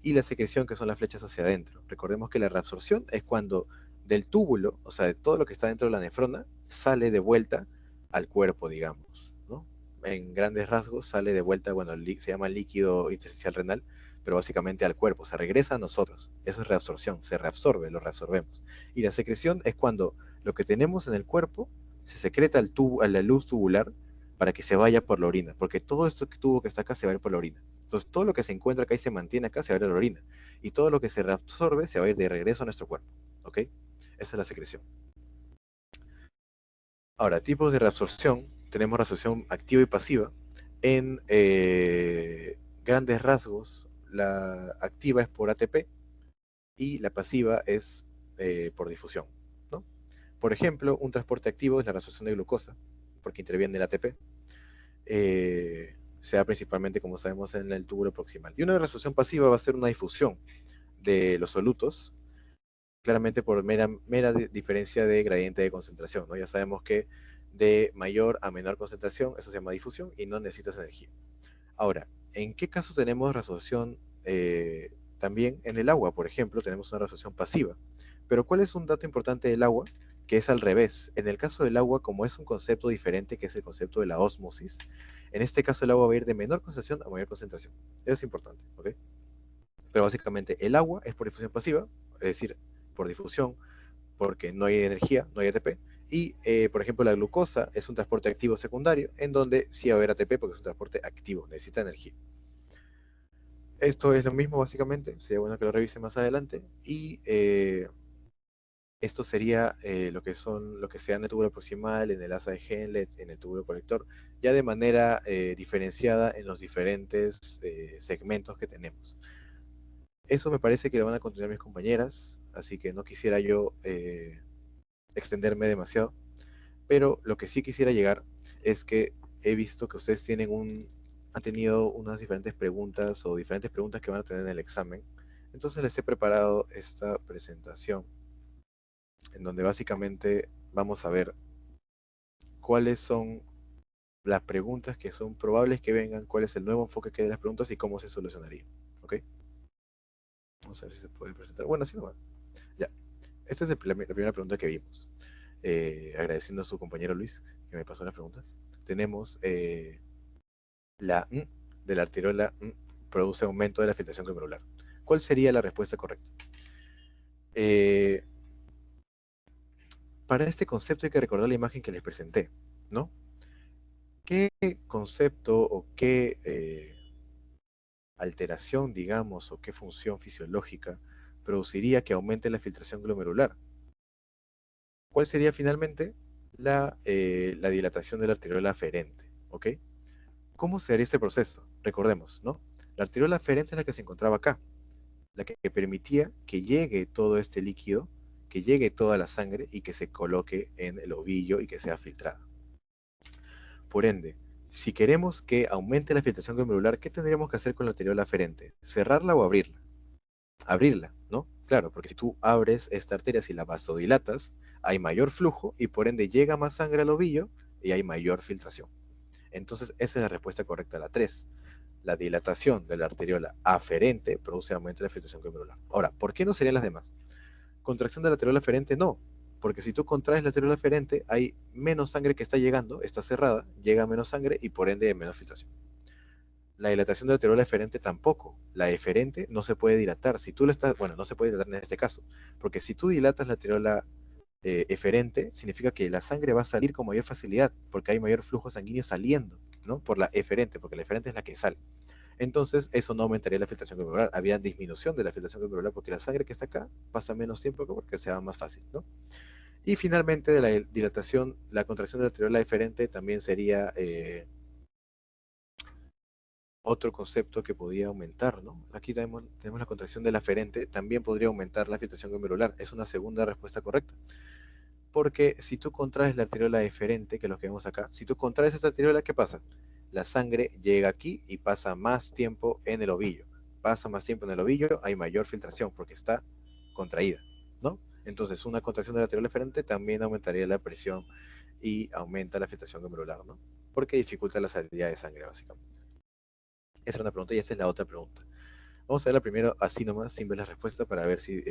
y la secreción, que son las flechas hacia adentro. Recordemos que la reabsorción es cuando del túbulo, o sea, de todo lo que está dentro de la nefrona, sale de vuelta al cuerpo, digamos, ¿no? En grandes rasgos sale de vuelta, bueno, se llama líquido intersticial renal, pero básicamente al cuerpo, se regresa a nosotros. Eso es reabsorción, se reabsorbe, lo reabsorbemos. Y la secreción es cuando lo que tenemos en el cuerpo se secreta a la luz tubular para que se vaya por la orina, porque todo esto tubo que está acá se va a ir por la orina. Entonces, todo lo que se encuentra acá y se mantiene acá se va a ir a la orina. Y todo lo que se reabsorbe se va a ir de regreso a nuestro cuerpo. ¿Ok? Esa es la secreción. Ahora, tipos de reabsorción. Tenemos reabsorción activa y pasiva. En grandes rasgos, la activa es por ATP y la pasiva es por difusión, ¿no? Por ejemplo, un transporte activo es la reabsorción de glucosa, porque interviene el ATP. Se da principalmente, como sabemos, en el túbulo proximal. Y una reabsorción pasiva va a ser una difusión de los solutos, claramente por mera diferencia de gradiente de concentración, ¿no? Ya sabemos que de mayor a menor concentración, eso se llama difusión y no necesitas energía. Ahora, ¿en qué caso tenemos reabsorción también en el agua? Por ejemplo, tenemos una reabsorción pasiva. Pero ¿cuál es un dato importante del agua? Que es al revés. En el caso del agua, como es un concepto diferente, que es el concepto de la ósmosis, en este caso el agua va a ir de menor concentración a mayor concentración. Eso es importante, ¿ok? Pero básicamente el agua es por difusión pasiva, es decir, por difusión, porque no hay energía, no hay ATP. Y, por ejemplo, la glucosa es un transporte activo secundario, en donde sí va a haber ATP porque es un transporte activo, necesita energía. Esto es lo mismo básicamente, sería bueno que lo revise más adelante. Y esto sería lo que sea en el túbulo proximal, en el asa de Henle, en el túbulo colector, ya de manera diferenciada en los diferentes segmentos que tenemos. Eso me parece que lo van a continuar mis compañeras, así que no quisiera yo extenderme demasiado, pero lo que sí quisiera llegar es que he visto que ustedes han tenido unas diferentes preguntas o diferentes preguntas que van a tener en el examen. Entonces les he preparado esta presentación en donde básicamente vamos a ver cuáles son las preguntas que son probables que vengan, cuál es el nuevo enfoque que hay de las preguntas y cómo se solucionaría. ¿Ok? Vamos a ver si se puede presentar. Bueno, sí, no va. Ya. Esta es la primera pregunta que vimos. Agradeciendo a su compañero Luis que me pasó las preguntas. Tenemos la de la arteriola produce aumento de la filtración glomerular. ¿Cuál sería la respuesta correcta? Eh, para este concepto hay que recordar la imagen que les presenté, ¿no? ¿Qué concepto o qué alteración, digamos, o qué función fisiológica produciría que aumente la filtración glomerular? ¿Cuál sería finalmente la dilatación de la arteriola aferente? ¿Ok? ¿Cómo se haría este proceso? Recordemos, ¿no? La arteriola aferente es la que se encontraba acá, la que permitía que llegue todo este líquido, que llegue toda la sangre y que se coloque en el ovillo y que sea filtrada. Por ende, Si queremos que aumente la filtración glomerular, ¿qué tendríamos que hacer con la arteriola aferente? ¿Cerrarla o abrirla? Abrirla, ¿no? Claro, porque si tú abres esta arteria, si la vasodilatas, hay mayor flujo y por ende llega más sangre al ovillo y hay mayor filtración. Entonces, esa es la respuesta correcta a la 3. La dilatación de la arteriola aferente produce aumento de la filtración glomerular. Ahora, ¿por qué no serían las demás? Contracción de la arteriola aferente, no. Porque si tú contraes la arteriola aferente, hay menos sangre que está llegando, está cerrada, llega menos sangre y por ende hay menos filtración. La dilatación de la arteriola eferente tampoco. La eferente no se puede dilatar. Si tú le estás, bueno, no se puede dilatar en este caso, porque si tú dilatas la arteriola eferente, significa que la sangre va a salir con mayor facilidad, porque hay mayor flujo sanguíneo saliendo, ¿no? Por la eferente, porque la eferente es la que sale. Entonces, eso no aumentaría la filtración glomerular. Habría disminución de la filtración glomerular porque la sangre que está acá pasa menos tiempo porque se va más fácil, ¿no? Y finalmente, de la dilatación, la contracción de la arteriola eferente también sería otro concepto que podía aumentar, ¿no? Aquí tenemos la contracción de la aferente, también podría aumentar la filtración glomerular. Es una segunda respuesta correcta. Porque si tú contraes la arteriola eferente, que es lo que vemos acá, si tú contraes esa arteriola, ¿qué pasa? La sangre llega aquí y pasa más tiempo en el ovillo. Pasa más tiempo en el ovillo, hay mayor filtración porque está contraída, ¿no? Entonces, una contracción de la arteriola eferente también aumentaría la presión y aumenta la filtración glomerular, ¿no? Porque dificulta la salida de sangre, básicamente. Esa era una pregunta y esa es la otra pregunta. Vamos a ver la primero así nomás, sin ver la respuesta, para ver si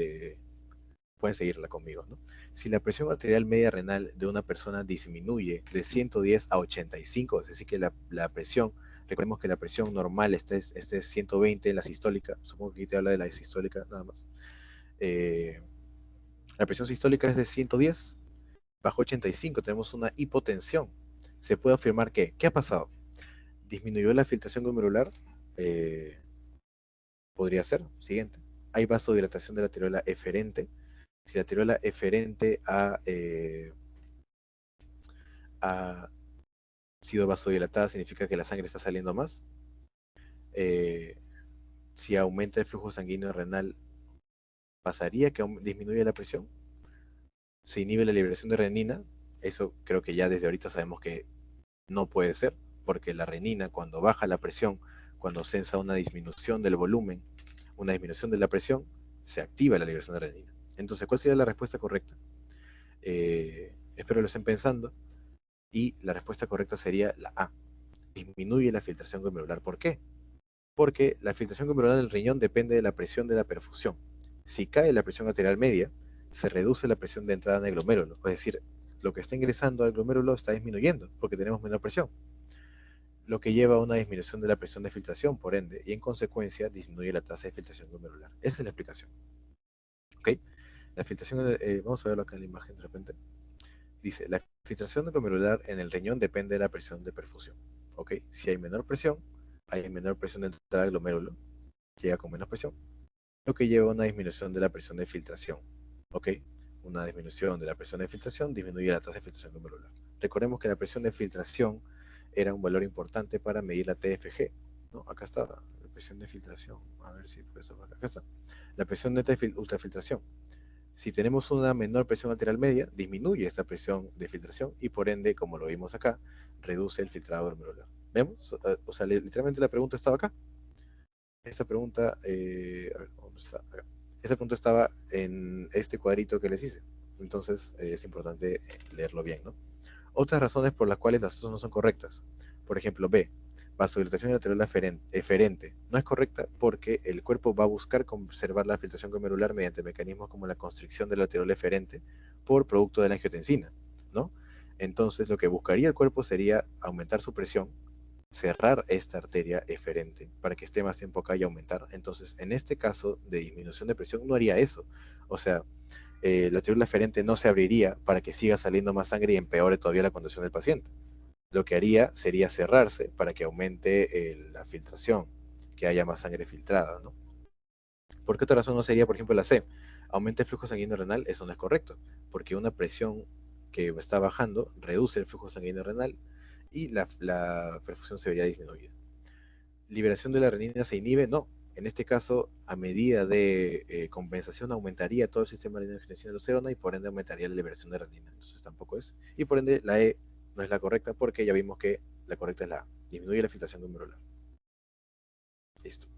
pueden seguirla conmigo, ¿no? Si la presión arterial media renal de una persona disminuye de 110 a 85, es decir, que la presión, recordemos que la presión normal este es 120 en la sistólica, supongo que aquí te habla de la sistólica nada más. La presión sistólica es de 110, bajo 85 tenemos una hipotensión. Se puede afirmar que, ¿qué ha pasado? Disminuyó la filtración glomerular, eh, podría ser, siguiente. Hay vasodilatación de la arteriola eferente. Si la arteriola eferente ha sido vasodilatada, significa que la sangre está saliendo más. Eh, si aumenta el flujo sanguíneo renal, pasaría que disminuye la presión. Se inhibe la liberación de renina. Eso creo que ya desde ahorita sabemos que no puede ser, porque la renina, cuando baja la presión, cuando sensa una disminución del volumen, una disminución de la presión, se activa la liberación de renina. Entonces, ¿cuál sería la respuesta correcta? Espero lo estén pensando. Y la respuesta correcta sería la A. Disminuye la filtración glomerular. ¿Por qué? Porque la filtración glomerular del riñón depende de la presión de la perfusión. Si cae la presión arterial media, se reduce la presión de entrada en el glomérulo. Es decir, lo que está ingresando al glomérulo está disminuyendo porque tenemos menor presión, lo que lleva a una disminución de la presión de filtración, por ende, y en consecuencia disminuye la tasa de filtración glomerular. Esa es la explicación. ¿Ok? La filtración, vamos a verlo acá en la imagen de repente. Dice, la filtración glomerular en el riñón depende de la presión de perfusión. ¿Ok? Si hay menor presión de entrada al glomérulo, llega con menos presión, lo que lleva a una disminución de la presión de filtración. ¿Ok? Una disminución de la presión de filtración disminuye la tasa de filtración glomerular. Recordemos que la presión de filtración era un valor importante para medir la TFG. ¿No? Acá está la presión de filtración. A ver si puede ser acá está. La presión neta de ultrafiltración. Si tenemos una menor presión arterial media, disminuye esta presión de filtración y por ende, como lo vimos acá, reduce el filtrado glomerular. ¿Vemos? O sea, literalmente la pregunta estaba acá. Esta pregunta, a ver, ¿dónde está? Acá. Esta pregunta estaba en este cuadrito que les hice. Entonces, es importante leerlo bien, ¿no? Otras razones por las cuales las cosas no son correctas. Por ejemplo, B. Vasodilatación arteriolar eferente. No es correcta porque el cuerpo va a buscar conservar la filtración glomerular mediante mecanismos como la constricción de la arteriola eferente por producto de la angiotensina, ¿no? Entonces, lo que buscaría el cuerpo sería aumentar su presión, cerrar esta arteria eferente para que esté más tiempo acá y aumentar. Entonces, en este caso de disminución de presión, no haría eso. O sea, la arteriola eferente no se abriría para que siga saliendo más sangre y empeore todavía la condición del paciente. Lo que haría sería cerrarse para que aumente la filtración, que haya más sangre filtrada, ¿no? ¿Por qué otra razón no sería, por ejemplo, la C? Aumenta el flujo sanguíneo renal, eso no es correcto, porque una presión que está bajando reduce el flujo sanguíneo renal y la perfusión se vería disminuida. ¿Liberación de la renina se inhibe? No. En este caso, a medida de compensación, aumentaría todo el sistema renina-angiotensina-aldosterona y por ende aumentaría la liberación de renina. Entonces tampoco es. Y por ende, la E no es la correcta porque ya vimos que La correcta es la A. Disminuye la filtración glomerular. Listo.